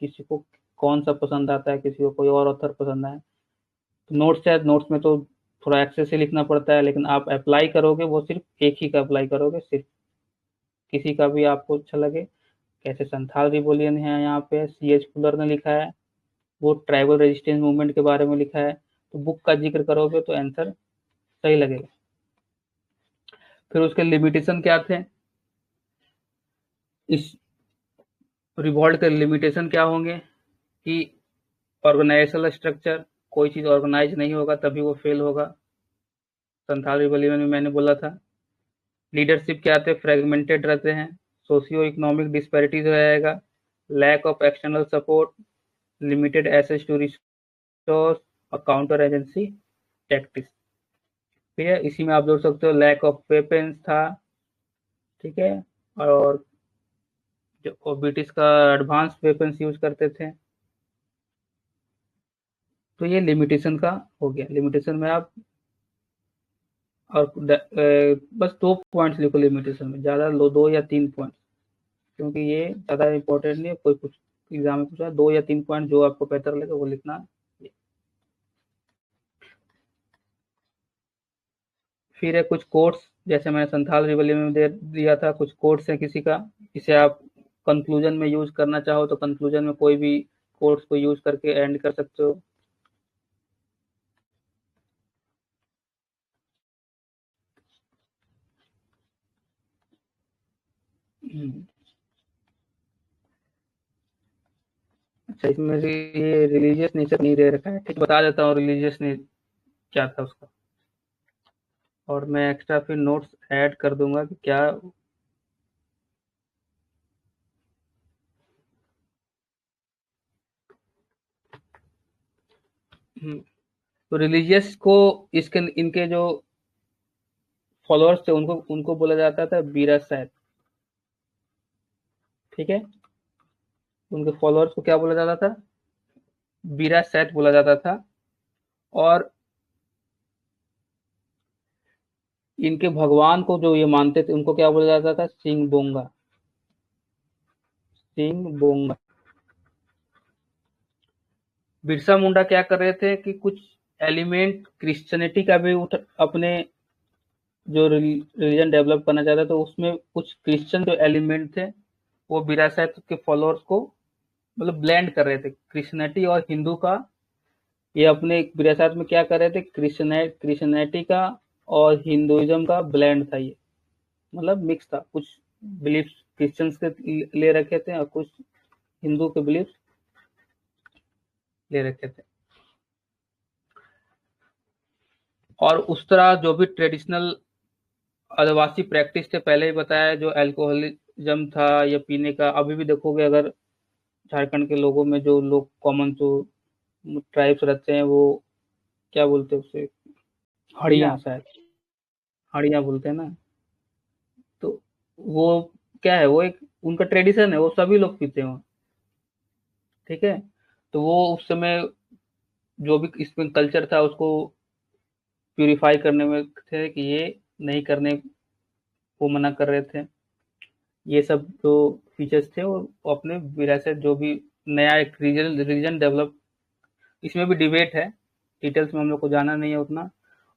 किसी को कौन सा पसंद आता है, किसी को कोई और ऑथर पसंद आए। तो नोट्स है, नोट्स में तो थोड़ा एक्सेस से लिखना पड़ता है, लेकिन आप अप्लाई करोगे वो सिर्फ एक ही का अप्लाई करोगे, सिर्फ किसी का भी आपको अच्छा लगे। कैसे संथाल रिबेलियन है, यहाँ पे सी.एच. फुलर ने लिखा है, वो ट्राइबल रेजिस्टेंस मूवमेंट के बारे में लिखा है, तो बुक का जिक्र करोगे तो आंसर सही लगेगा। फिर उसके लिमिटेशन क्या थे, इस रिवॉल्ट के लिमिटेशन क्या होंगे कि ऑर्गेनाइजेशनल स्ट्रक्चर, कोई चीज ऑर्गेनाइज नहीं होगा तभी वो फेल होगा, संथाल रिबेलियन में मैंने बोला था। लीडरशिप क्या थे, फ्रेगमेंटेड रहते हैं, सोशियो इकोनॉमिक डिस्पैरिटीज रहेगा, lack of external support, limited access to resource और काउंटर एजेंसी टैक्टिक्स। ठीक है, इसी में आप जोड़ सकते हो लैक ऑफ वेपन्स था, ठीक है, और जो ब्रिटिश का एडवांस वेपन्स यूज करते थे। तो ये लिमिटेशन का हो गया। लिमिटेशन में आप और बस 2 पॉइंट्स लिखो लिमिटेशन में, ज़्यादा लो 2 या 3 पॉइंट, क्योंकि ये ज़्यादा इंपॉर्टेंट नहीं है, कोई कुछ एग्जाम में पूछा 2 या 3 पॉइंट जो आपको बेहतर लगे वो लिखना। फिर है कुछ कोट्स, जैसे मैंने संथाल रिबेलियन में दे दिया था, कुछ कोट्स है किसी का, इसे आप कंक्लूजन में यूज करना चाहो तो कंक्लूजन में कोई भी कोट्स को यूज करके एंड कर सकते हो। अच्छा, इसमें ये रिलीजियस नेचर नहीं दे रखा है, ठीक, बता देता हूँ रिलीजियस ने क्या था उसका, और मैं एक्स्ट्रा फिर नोट्स ऐड कर दूंगा कि क्या। तो रिलीजियस को इसके इनके जो फॉलोअर्स थे उनको उनको बोला जाता था बीरासैत, ठीक है, उनके फॉलोअर्स को क्या बोला जाता था, बीरासैत बोला जाता था। और इनके भगवान को जो ये मानते थे उनको क्या बोला जाता था, सिंह बोंगा, सिंह बोंगा। बिरसा मुंडा क्या कर रहे थे कि कुछ एलिमेंट क्रिश्चियनिटी का भी अपने जो रिलीजन डेवलप करना चाहता था, तो उसमें कुछ क्रिश्चियन जो एलिमेंट थे वो बीरासैत के फॉलोअर्स को मतलब ब्लेंड कर रहे थे, क्रिश्चियनिटी और हिंदू का ये अपने विरासत में क्या कर रहे थे, क्रिश्चियनिटी का और हिंदुइज्म का ब्लेंड था ये, मतलब मिक्स था, कुछ बिलीफ क्रिश्चियंस के ले रखे थे और कुछ हिंदू के बिलीफ ले रखे थे। और उस तरह जो भी ट्रेडिशनल आदिवासी प्रैक्टिस थे, पहले ही बताया, जो अल्कोहलिज्म था या पीने का, अभी भी देखोगे अगर झारखंड के लोगों में जो लोग कॉमन जो ट्राइब्स रहते हैं, वो क्या बोलते हैं उसे, हड़िया शायद, हड़िया बोलते हैं ना, तो वो क्या है, वो एक उनका ट्रेडिशन है, वो सभी लोग पीते हैं, ठीक है। तो वो उस समय जो भी इसमें कल्चर था उसको प्यूरिफाई करने में थे कि ये नहीं करने को मना कर रहे थे। ये सब जो फीचर्स थे वो अपने विरासत जो भी नया एक रीजन डेवलप, इसमें भी डिबेट है, डिटेल्स में हम लोग को जाना नहीं है उतना,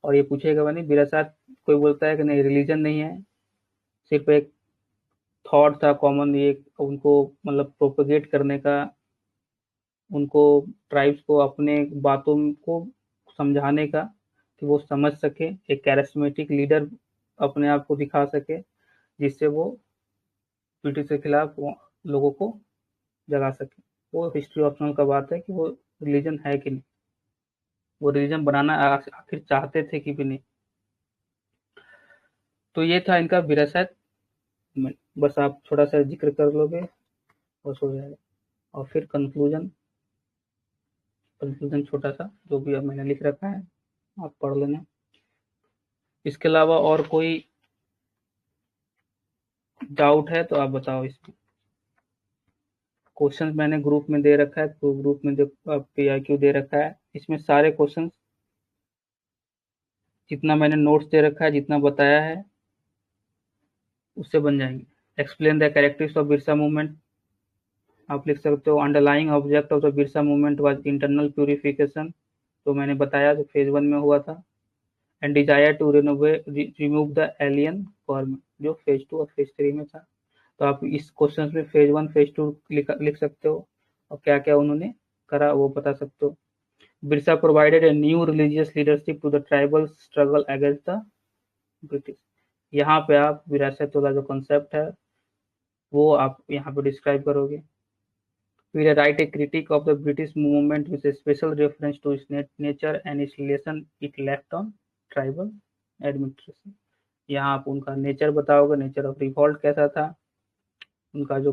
और ये पूछेगा नहीं विरासत, कोई बोलता है कि नहीं रिलीजन नहीं है, सिर्फ एक थॉट था कॉमन, ये उनको मतलब प्रोपेगेट करने का, उनको ट्राइब्स को अपने बातों को समझाने का, कि वो समझ सके, एक कैरिस्मेटिक लीडर अपने आप को दिखा सके, जिससे वो ब्रिटिश के खिलाफ लोगों को जगा सके। वो हिस्ट्री ऑप्शनल का बात है कि वो रिलीजन है कि नहीं, वो रिलीजन बनाना आखिर चाहते थे कि भी नहीं। तो ये था इनका विरासत में, बस आप थोड़ा सा जिक्र कर लोगे बस हो जाएगा। और फिर कंक्लूजन छोटा सा जो भी अब मैंने लिख रखा है आप पढ़ लेना। इसके अलावा और कोई डाउट है तो आप बताओ। इसमें क्वेश्चन मैंने ग्रुप में दे रखा है, तो ग्रुप में PIQ दे रखा है, इसमें सारे क्वेश्चन जितना मैंने नोट्स दे रखा है, जितना बताया है, उससे बन जाएंगे। Explain the characteristics of Birsa movement, आप लिख सकते हो। Underlying object of the Birsa movement was internal purification, तो मैंने बताया जो फेज 1 में हुआ था, and desire to remove the alien government, जो फेज 2 और फेज 3 में था। तो आप इस क्वेश्चन में फेज 1 फेज 2 लिख सकते हो, और क्या क्या उन्होंने करा वो बता सकते हो। Birsa provided a new religious leadership to the tribal struggle against the British. यहाँ पे आप विरासत वाला जो कॉन्सेप्ट है वो आप यहाँ पे डिस्क्राइब करोगे। फिर write a critique of the British movement with a special reference to its nature and its relation it left on tribal administration. यहाँ आप उनका नेचर बताओगे, नेचर ऑफ रिवॉल्ट कैसा था, उनका जो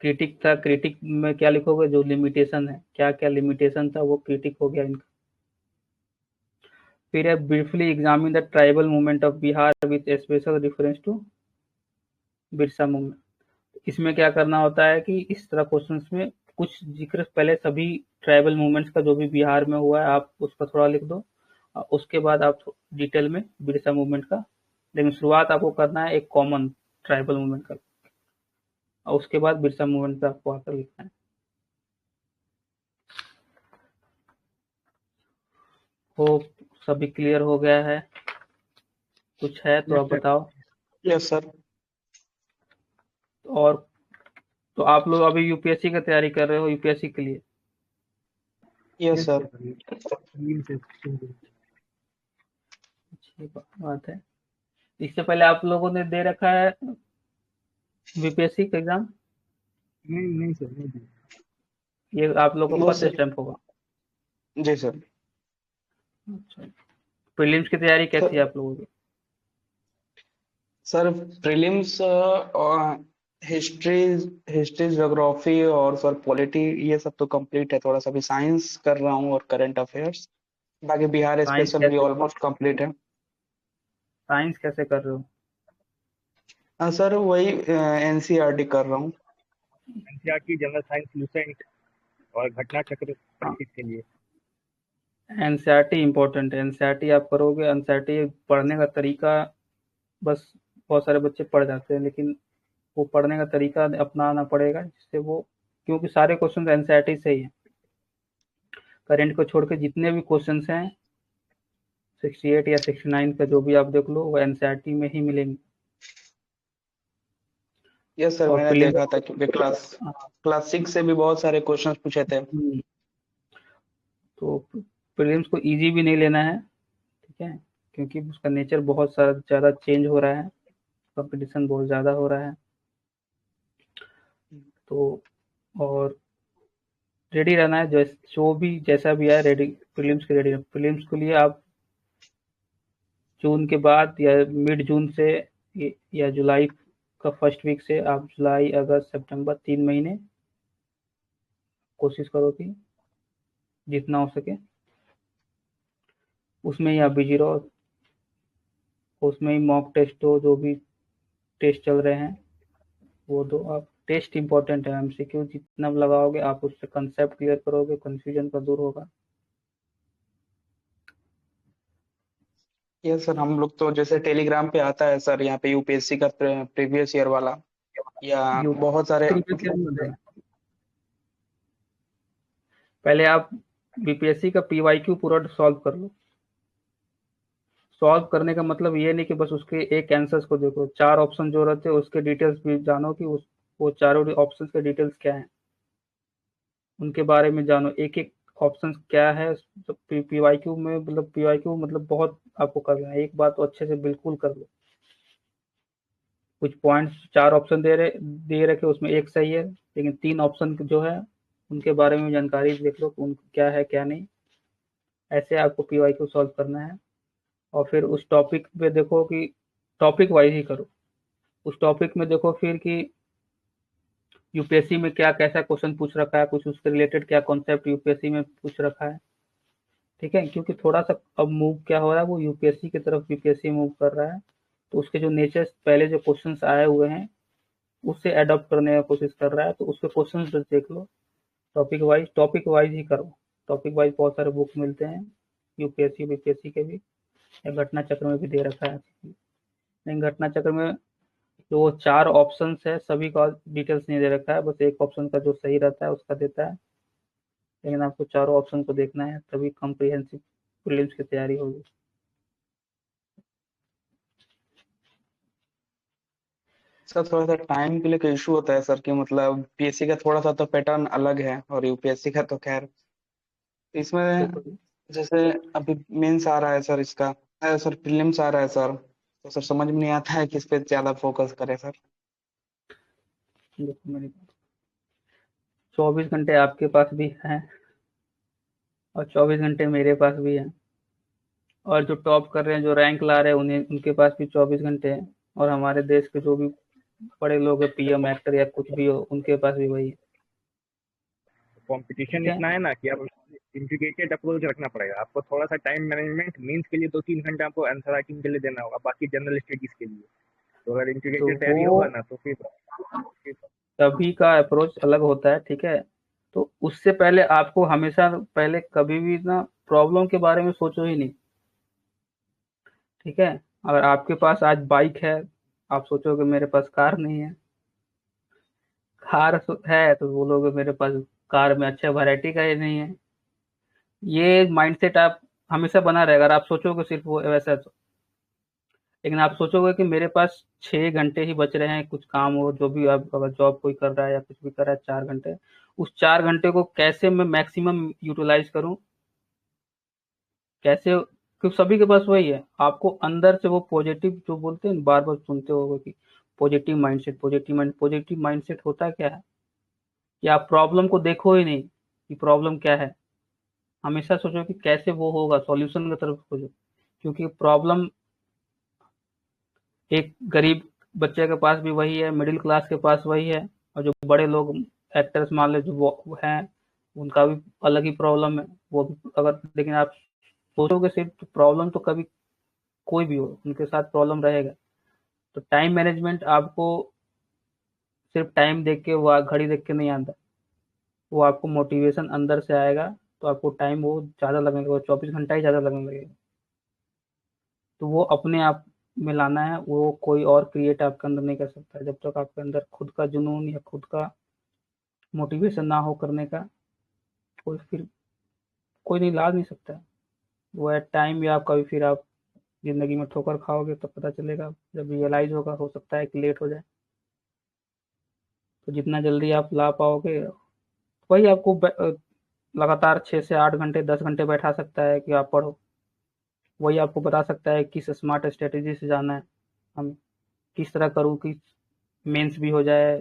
क्रिटिक था, क्रिटिक में क्या लिखोगे, जो लिमिटेशन है, क्या क्या लिमिटेशन था, वो क्रिटिक हो गया इनका। फिर briefly examine the tribal movement of Bihar with special reference to Birsa movement. इसमें क्या करना होता है कि इस तरह क्वेश्चंस में कुछ जिक्र पहले सभी ट्राइबल मूवमेंट्स का जो भी बिहार में हुआ है आप उसका थोड़ा लिख दो, उसके बाद आप डिटेल में बिरसा मूवमेंट का, लेकिन शुरुआत आपको करना है एक कॉमन ट्राइबल मूवमेंट का, और उसके बाद बिरसा मूवमेंट का आपको आकर लिखना है। होप सभी क्लियर हो गया है, कुछ है तो आप बताओ। Yes sir. और तो आप लोग अभी यूपीएससी का तैयारी कर रहे हो, यूपीएससी के लिए? Yes sir. अच्छी बात है। इससे पहले आप लोगों ने दे रखा है बीपीएससी का एग्जाम? नहीं सर, नहीं दिया। ये आप लोगों का नो फर्स्ट सर। अटेम्प्ट होगा? जी सर। अच्छा, प्रीलिम्स की तैयारी कैसी है आप लोगों की? Sir prelims history history geography और सर पॉलिटी ये सब तो कंप्लीट है, थोड़ा सा भी साइंस कर रहा हूँ और करंट अफेयर्स, बाकी बिहार साइंस स्पेशल भी कैसे ऑलमोस्ट कंप्लीट है। साइंस कैसे कर रहे हो? सर वही एनसीईआरटी कर रहा हूँ। एनसीईआरटी, जनरल साइंस, लूसेंट और घटना चक्र हाँ, इसके लिए। एनसीईआरटी इम्पोर्टेंट है, एनसीईआरटी आप करोगे। एनसीईआरटी पढ़ने का तरीका, बस बहुत सारे बच्चे पढ़ जाते हैं, लेकिन वो पढ़ने का तरीका अपनाना पड़ेगा जिससे वो, क्योंकि सारे क्वेश्चन एनसीईआरटी से ही है। करंट को छोड़ के जितने भी क्वेश्चन हैं 68 या 69 का जो भी आप देख लो, वो एनसीईआरटी में ही मिलेंगे। यस सर, और मैंने प्रीलिम्स, देखा था क्योंकि क्लास हाँ, क्लास 6 से भी बहुत सारे क्वेश्चंस पूछे थे। तो तो प्रीलिम्स को इजी भी नहीं लेना है, ठीक है, क्योंकि उसका नेचर बहुत सारा ज़्यादा चेंज हो रहा है, कंपटीशन बहुत ज़्यादा हो रहा है। तो और रेडी रहना है, जो भी जैसा भी है रेडी, प्रीलिम्स के रेडी। प्रीलिम्स के लिए आप जून के बाद या मिड जून से या जुलाई का फर्स्ट वीक से आप जुलाई अगस्त सितंबर 3 महीने कोशिश करो कि जितना हो सके उसमें ही आप बिजी रहो, उसमें ही मॉक टेस्ट हो, जो भी टेस्ट चल रहे हैं वो दो आप। टेस्ट इंपॉर्टेंट है, एमसीक्यू जितना लगाओगे आप उससे कंसेप्ट क्लियर करोगे, कंफ्यूजन का दूर होगा। ये सर हम लोग तो जैसे टेलीग्राम पे आता है सर, यहाँ पे यूपीएससी का प्रीवियस ईयर वाला, या यू बहुत सारे प्रीवियस ईयर में देना। पहले आप बीपीएससी का पीवाईक्यू पूरा सॉल्व कर लो। सॉल्व करने का मतलब ये नहीं कि बस उसके एक आंसर्स को देखो, 4 ऑप्शन जो रहते हैं उसके डिटेल्स भी जानो कि वो चारों ऑप्शंस के डिटेल्स क्या हैं, उनके बारे में जानो। एक एक ऑप्शन क्या है पीवाईक्यू में, मतलब पीवाईक्यू मतलब बहुत आपको करना है, एक बात तो अच्छे से बिल्कुल कर लो। कुछ पॉइंट्स 4 ऑप्शन दे रखे, उसमें एक सही है, लेकिन 3 ऑप्शन जो है उनके बारे में जानकारी देख लो उन क्या है क्या नहीं। ऐसे आपको पीवाईक्यू सॉल्व करना है। और फिर उस टॉपिक पे देखो कि टॉपिक वाइज ही करो। उस टॉपिक में देखो फिर कि यूपीएससी में क्या कैसा क्वेश्चन पूछ रखा है, कुछ उसके रिलेटेड क्या कॉन्सेप्ट यूपीएससी में पूछ रखा है, ठीक है, क्योंकि थोड़ा सा अब मूव क्या हो रहा है, वो यूपीएससी की तरफ बीपीएससी मूव कर रहा है। तो उसके जो नेचर पहले जो क्वेश्चंस आए हुए हैं उससे अडॉप्ट करने की कोशिश कर रहा है, तो उसके क्वेश्चंस देख लो। टॉपिक वाइज ही करो। टॉपिक वाइज बहुत सारे बुक मिलते हैं यूपीएससी बीपीएससी के भी, या घटना चक्र में भी दे रखा है। लेकिन घटना चक्र में जो 4 ऑप्शंस है सभी का डिटेल्स नहीं दे रखा है, बस एक ऑप्शन का जो सही रहता है उसका देता है। लेकिन आपको चारों ऑप्शन को देखना है, तभी कॉम्प्रिहेंसिव प्रीलिम्स की तैयारी होगी। सर थोड़ा सा टाइम के लिए का इशू होता है सर, कि मतलब पीएससी का थोड़ा सा तो पैटर्न अलग है और यूपीएससी का तो खैर इसमें, देखो जैसे अभी मेंस आ रहा है सर, इसका सर प्रीलिम्स आ रहा है सर, तो सर समझ में नहीं आता है किस पे ज्यादा फोकस करें सर। देखो मेरी 24 घंटे आपके पास भी हैं और 24 घंटे मेरे पास भी हैं, और जो टॉप कर रहे हैं, जो रैंक ला रहे हैं, उन्हें उनके पास भी 24 घंटे हैं, और हमारे देश के जो भी बड़े लोग हैं, पीएम एक्टर या कुछ भी हो, उनके पास भी वही है। कंपटीशन ठीक है, इतना है ना कि अब इंटीग्रेटेड अप्रोच रखना पड़ेगा आपको, थोड़ा सा टाइम मैनेजमेंट। मीन्स के लिए 2-3 घंटा आपको आंसर राइटिंग के लिए देना होगा, बाकी जनरल स्टडीज के लिए। तो अगर तो इंटीग्रेटेड तैयारी होगा वो ना तो फिर सभी का अप्रोच अलग होता है, ठीक है। तो उससे पहले आपको हमेशा पहले कभी भी ना प्रॉब्लम के बारे में सोचो ही नहीं, ठीक है। अगर आपके पास आज बाइक है, आप सोचोगे मेरे पास कार नहीं है। कार है तो बोलोगे मेरे पास कार में अच्छा वैरायटी का ही नहीं है। ये माइंडसेट आप हमेशा बना रहेगा, अगर आप सोचोगे सिर्फ वो वैसा तो। लेकिन आप सोचोगे कि मेरे पास 6 घंटे ही बच रहे हैं, कुछ काम हो, जो भी आप अगर जॉब कोई कर रहा है या कुछ भी कर रहा है, 4 घंटे, उस 4 घंटे को कैसे मैं मैक्सिमम यूटिलाइज करूं, कैसे, क्योंकि सभी के पास वही है। आपको अंदर से वो पॉजिटिव जो बोलते हैं बार बार सुनते होगे कि पॉजिटिव माइंडसेट, पॉजिटिव माइंडसेट होता क्या है कि आप प्रॉब्लम को देखो ही नहीं कि प्रॉब्लम क्या है, हमेशा सोचो कि कैसे वो होगा, सॉल्यूशन की तरफ खोजो। क्योंकि प्रॉब्लम एक गरीब बच्चे के पास भी वही है, मिडिल क्लास के पास वही है, और जो बड़े लोग एक्टर्स मान ले जो वो हैं, उनका भी अलग ही प्रॉब्लम है वो भी। अगर लेकिन आप सोचोगे सिर्फ तो प्रॉब्लम तो कभी कोई भी हो उनके साथ प्रॉब्लम रहेगा। तो टाइम मैनेजमेंट आपको सिर्फ टाइम देख के, वो घड़ी देख के नहीं आता, वो आपको मोटिवेशन अंदर से आएगा। तो आपको टाइम वो ज़्यादा लगने लगेगा, 24 घंटा ही ज़्यादा लगने लगेगा। तो वो अपने आप में लाना है, वो कोई और क्रिएट आपके अंदर नहीं कर सकता जब तक आपके अंदर खुद का जुनून या खुद का मोटिवेशन ना हो करने का। कोई फिर कोई नहीं ला नहीं सकता। वो है टाइम, या आप कभी फिर आप जिंदगी में ठोकर खाओगे तो पता चलेगा, जब रियलाइज होगा, हो सकता है कि लेट हो जाए। तो जितना जल्दी आप ला पाओगे, वही आपको लगातार 6 से 8 घंटे 10 घंटे बैठा सकता है कि आप पढ़ो। वही आपको बता सकता है किस स्मार्ट स्ट्रेटेजी से जाना है, हम किस तरह करूँ कि मेंस भी हो जाए,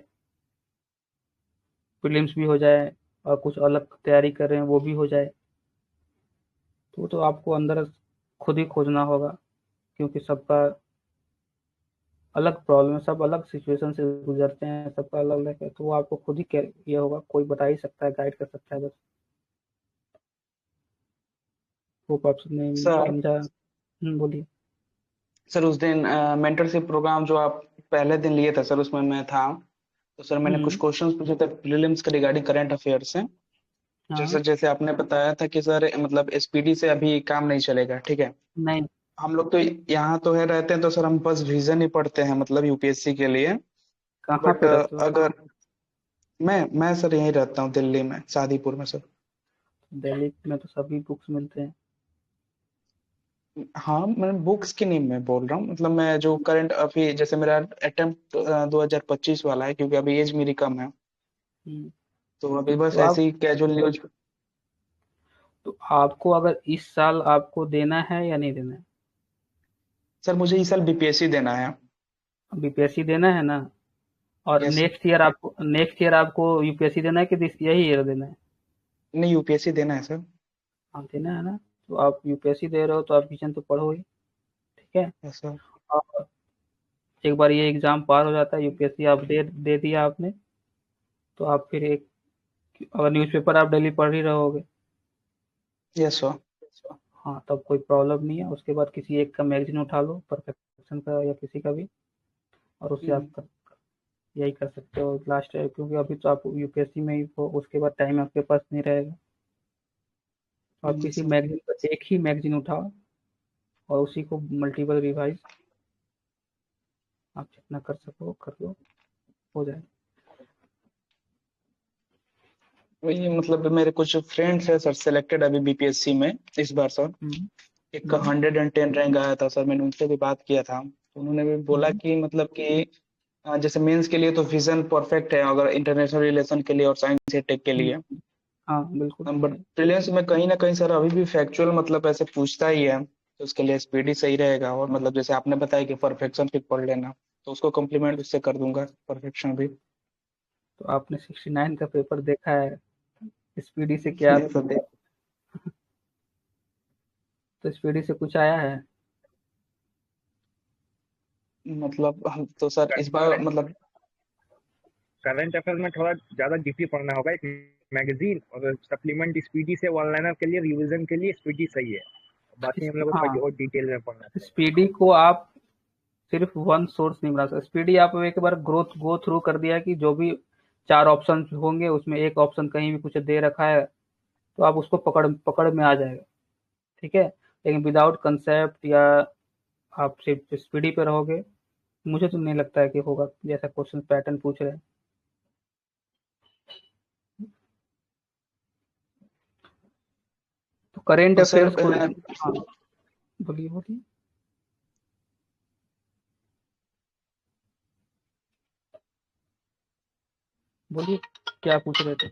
प्रीलिम्स भी हो जाए और कुछ अलग तैयारी कर रहे हैं वो भी हो जाए। तो आपको अंदर खुद ही खोजना होगा, क्योंकि सबका अलग प्रॉब्लम है, सब अलग सिचुएशन से गुजरते हैं, सबका अलग अलग है। तो वो आपको खुद ही ये होगा, कोई बता ही सकता है, गाइड कर सकता है बस। होप आपने सर समझा। बोलिए। सर उस दिन मेंटरशिप प्रोग्राम जो आप पहले दिन लिए थे सर, उसमें मैं था। तो सर मैंने कुछ हम्म। क्वेश्चंस पूछे थे प्रीलिम्स के रिगार्डिंग करंट अफेयर से। हाँ। जैसे जैसे आपने बताया था कि सर मतलब एसपीडी से अभी काम नहीं चलेगा, ठीक है। नहीं। हम लोग तो यहाँ तो है रहते हैं, तो सर हम बस विजन ही पढ़ते हैं मतलब यूपीएससी के लिए। कहाँ बट पे रहते हो? अगर मैं सर यहीं रहता हूँ दिल्ली में, शादीपुर में सर। दिल्ली में तो सभी बुक्स मिलते हैं। हाँ मैं बुक्स की नहीं मैं बोल रहा हूँ, मतलब मैं जो करंट अभी जैसे मेरा अटेम्प्ट 2025 वाला है, क्योंकि अभी एज मेरी कम है। हम्म। तो अभी बस तो ऐसे ही कैजुअल न्यूज। आपको अगर इस साल आपको देना है या नहीं देना है? सर मुझे इस साल बीपीएससी देना है। बीपीएससी देना है ना? और यस। नेक्स्ट ईयर आपको यूपीएससी देना है कि यही ईयर देना है? नहीं यूपीएससी देना है सर। हाँ, देना है ना। तो आप यूपीएससी दे रहे हो तो आप विजन तो पढ़ो ही। ठीक है। Yes sir. और एक बार ये एग्जाम पार हो जाता है, यूपीएससी आप दे दिया आपने, तो आप फिर एक, अगर न्यूज़पेपर आप डेली पढ़ ही रहोगे, यस सर। हाँ, तब कोई प्रॉब्लम नहीं है। उसके बाद किसी एक का मैगजीन उठा लो, परफेक्शन का या किसी का भी, और उससे आप यही कर सकते हो लास्ट है, क्योंकि अभी तो आप यूपीएससी में ही हो, उसके बाद टाइम आपके पास नहीं रहेगा। तो आप किसी सर मैगजीन का एक ही मैगजीन उठाओ और उसी को मल्टीपल रिवाइज आप जितना कर सको कर लो, हो जाए। वही मतलब मेरे कुछ फ्रेंड्स है सर सिलेक्टेड अभी बीपीएससी में इस बार सर। हम्म। एक हम्म। 110 रैंक आया था सर, मैंने उनसे भी बात किया था, तो उन्होंने भी बोला हम्म। कि मतलब कि जैसे मेंस के लिए तो विजन परफेक्ट है, अगर इंटरनेशनल रिलेशन के लिए और साइंस या टेक के लिए। हम्म। हाँ, बिल्कुल बट है। प्रीलिम्स में कहीं ना कहीं सर अभी भी फैक्चुअल मतलब ऐसे पूछता ही है, तो उसके लिए स्पीडी सही रहेगा। और मतलब जैसे आपने बताया कि परफेक्शन फिर पढ़ लेना, तो उसको कम्प्लीमेंट उससे कर दूंगा परफेक्शन भी। तो आपने 69 का पेपर देखा है, स्पीडी से क्या? ये सब देख तो स्पीडी से कुछ आया है? मतलब हम तो सर इस बार करंट मतलब करंट अफेयर में थोड़ा ज्यादा डीपली पढ़ना होगा। एक मैगजीन और सप्लीमेंट स्पीडी से वन लाइनर के लिए रिवीजन के लिए स्पीडी सही है। बाकी हम लोग को हाँ, थोड़ा और डिटेल में पढ़ना पड़ेगा। स्पीडी को आप सिर्फ वन सोर्स नहीं बना सकते। स्पीडी आप एक बार गो थ्रू कर दिया कि जो भी 4 ऑप्शन होंगे उसमें एक ऑप्शन कहीं भी कुछ दे रखा है, तो आप उसको पकड़ पकड़ में आ जाएगा। ठीक है। लेकिन विदाउट कंसेप्ट या आप सिर्फ स्पीडी पे रहोगे, मुझे तो नहीं लगता है कि होगा, जैसा क्वेश्चन पैटर्न पूछ रहे हैं। तो करेंट तो सर अफेयर्स को, हाँ, बोलिए बोलिए। बोलिए, क्या पूछ रहे थे?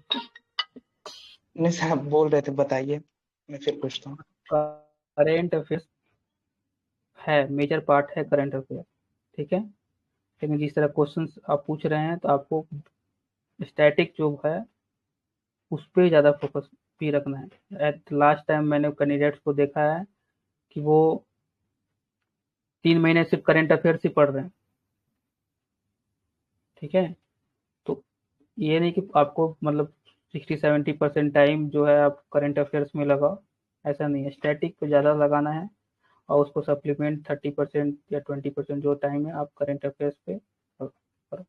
नहीं सर आप बोल रहे थे, बताइए मैं फिर पूछता हूँ। करेंट अफेयर्स है, मेजर पार्ट है करंट अफेयर। ठीक है। लेकिन जिस तरह क्वेश्चंस आप पूछ रहे हैं, तो आपको स्टैटिक जो है उस पर ज़्यादा फोकस भी रखना है। एट लास्ट टाइम मैंने कैंडिडेट्स को देखा है कि वो 3 महीने सिर्फ करंट अफेयर्स ही पढ़ रहे हैं। ठीक है। तो ये नहीं कि आपको मतलब 60-70% टाइम जो है आप करंट अफेयर्स में लगाओ, ऐसा नहीं है। स्टैटिक पे ज़्यादा लगाना है और उसको सप्लीमेंट 30% या 20% जो टाइम है आप करंट अफेयर्स पे करो।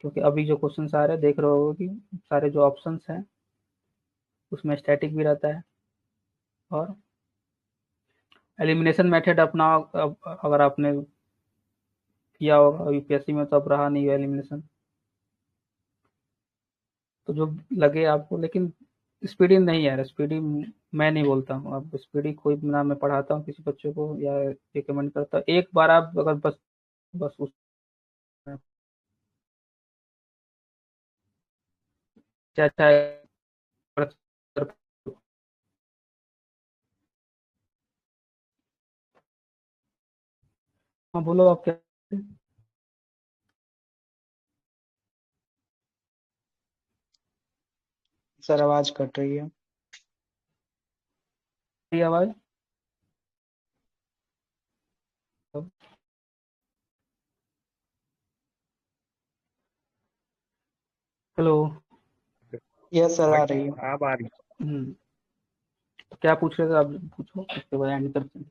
क्योंकि अभी जो क्वेश्चन आ रहे हैं देख रहे हो कि सारे जो ऑप्शंस हैं उसमें स्टैटिक भी रहता है। और एलिमिनेशन मेथड अपनाओ, अगर आपने किया होगा यूपीएससी में, तो अब रहा नहीं है एलिमिनेशन, तो जो लगे आपको। लेकिन स्पीडी नहीं यार, स्पीडी मैं नहीं बोलता हूँ। अब स्पीडी कोई ना, मैं पढ़ाता हूँ किसी बच्चों को या रिकमेंड करता हूँ, एक बार आप अगर बस बस उस अच्छा हाँ बोलो आप क्या। सर आवाज कट रही है। ये आवाज हेलो। यस सर, आ वही रही है। आप आ रही तो क्या पूछ रहे थे आप, पूछो उसके बाद एंड करते हैं।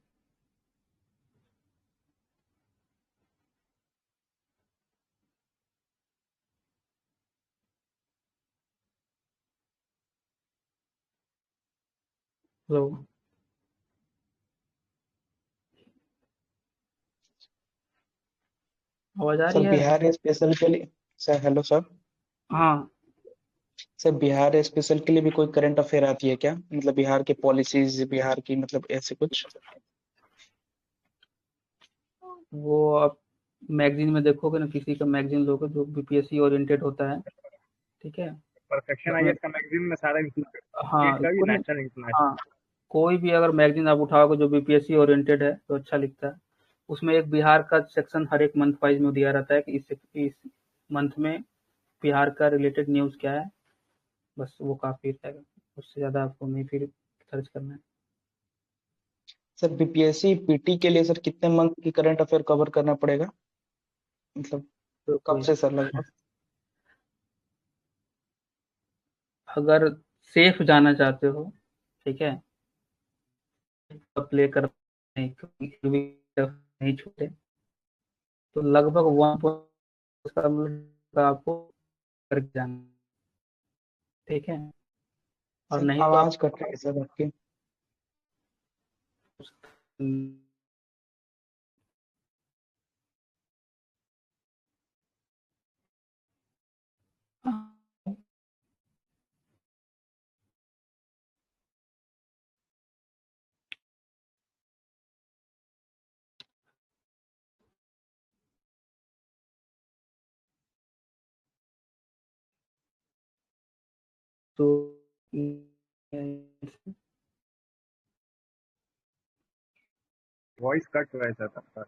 हेलो। आवाज आ सर रही है। बिहार स्पेशल के लिए, सर हेलो सर। हाँ सर बिहार स्पेशल के लिए भी कोई करंट अफेयर आती है क्या? मतलब बिहार की पॉलिसीज, बिहार की मतलब ऐसे कुछ। वो आप मैगजीन में देखोगे ना, किसी का मैगजीन लोगे जो बीपीएससी ओरिएंटेड होता है, ठीक है, परफेक्शन उसमें आईएएस का मैगजीन में सारा इंक्लूड हाँ स्टेट का भी, कोई नेशनल इंटरनेशनल। हाँ कोई भी अगर मैगजीन आप उठाओगे जो बीपीएससी ओरिएंटेड है तो अच्छा लिखता है। उसमें एक बिहार का सेक्शन हर एक मंथ वाइज में दिया रहता है कि इस मंथ में बिहार का रिलेटेड न्यूज़ क्या है। बस वो काफ़ी रहेगा, उससे ज़्यादा आपको नहीं फिर सर्च करना है। सर बीपीएससी पीटी के लिए सर कितने मंथ की करंट अफेयर कवर करना पड़ेगा? मतलब तो कब कोई से सर लगभग? अगर सेफ जाना चाहते हो, ठीक है, प्ले कर नहीं नहीं छूटे, तो लगभग का आपको करके जाना, ठीक है। और सर नहीं तो आप आवाज कट रही है सर आपकी। तो वॉइस कट रहा है सर आपका।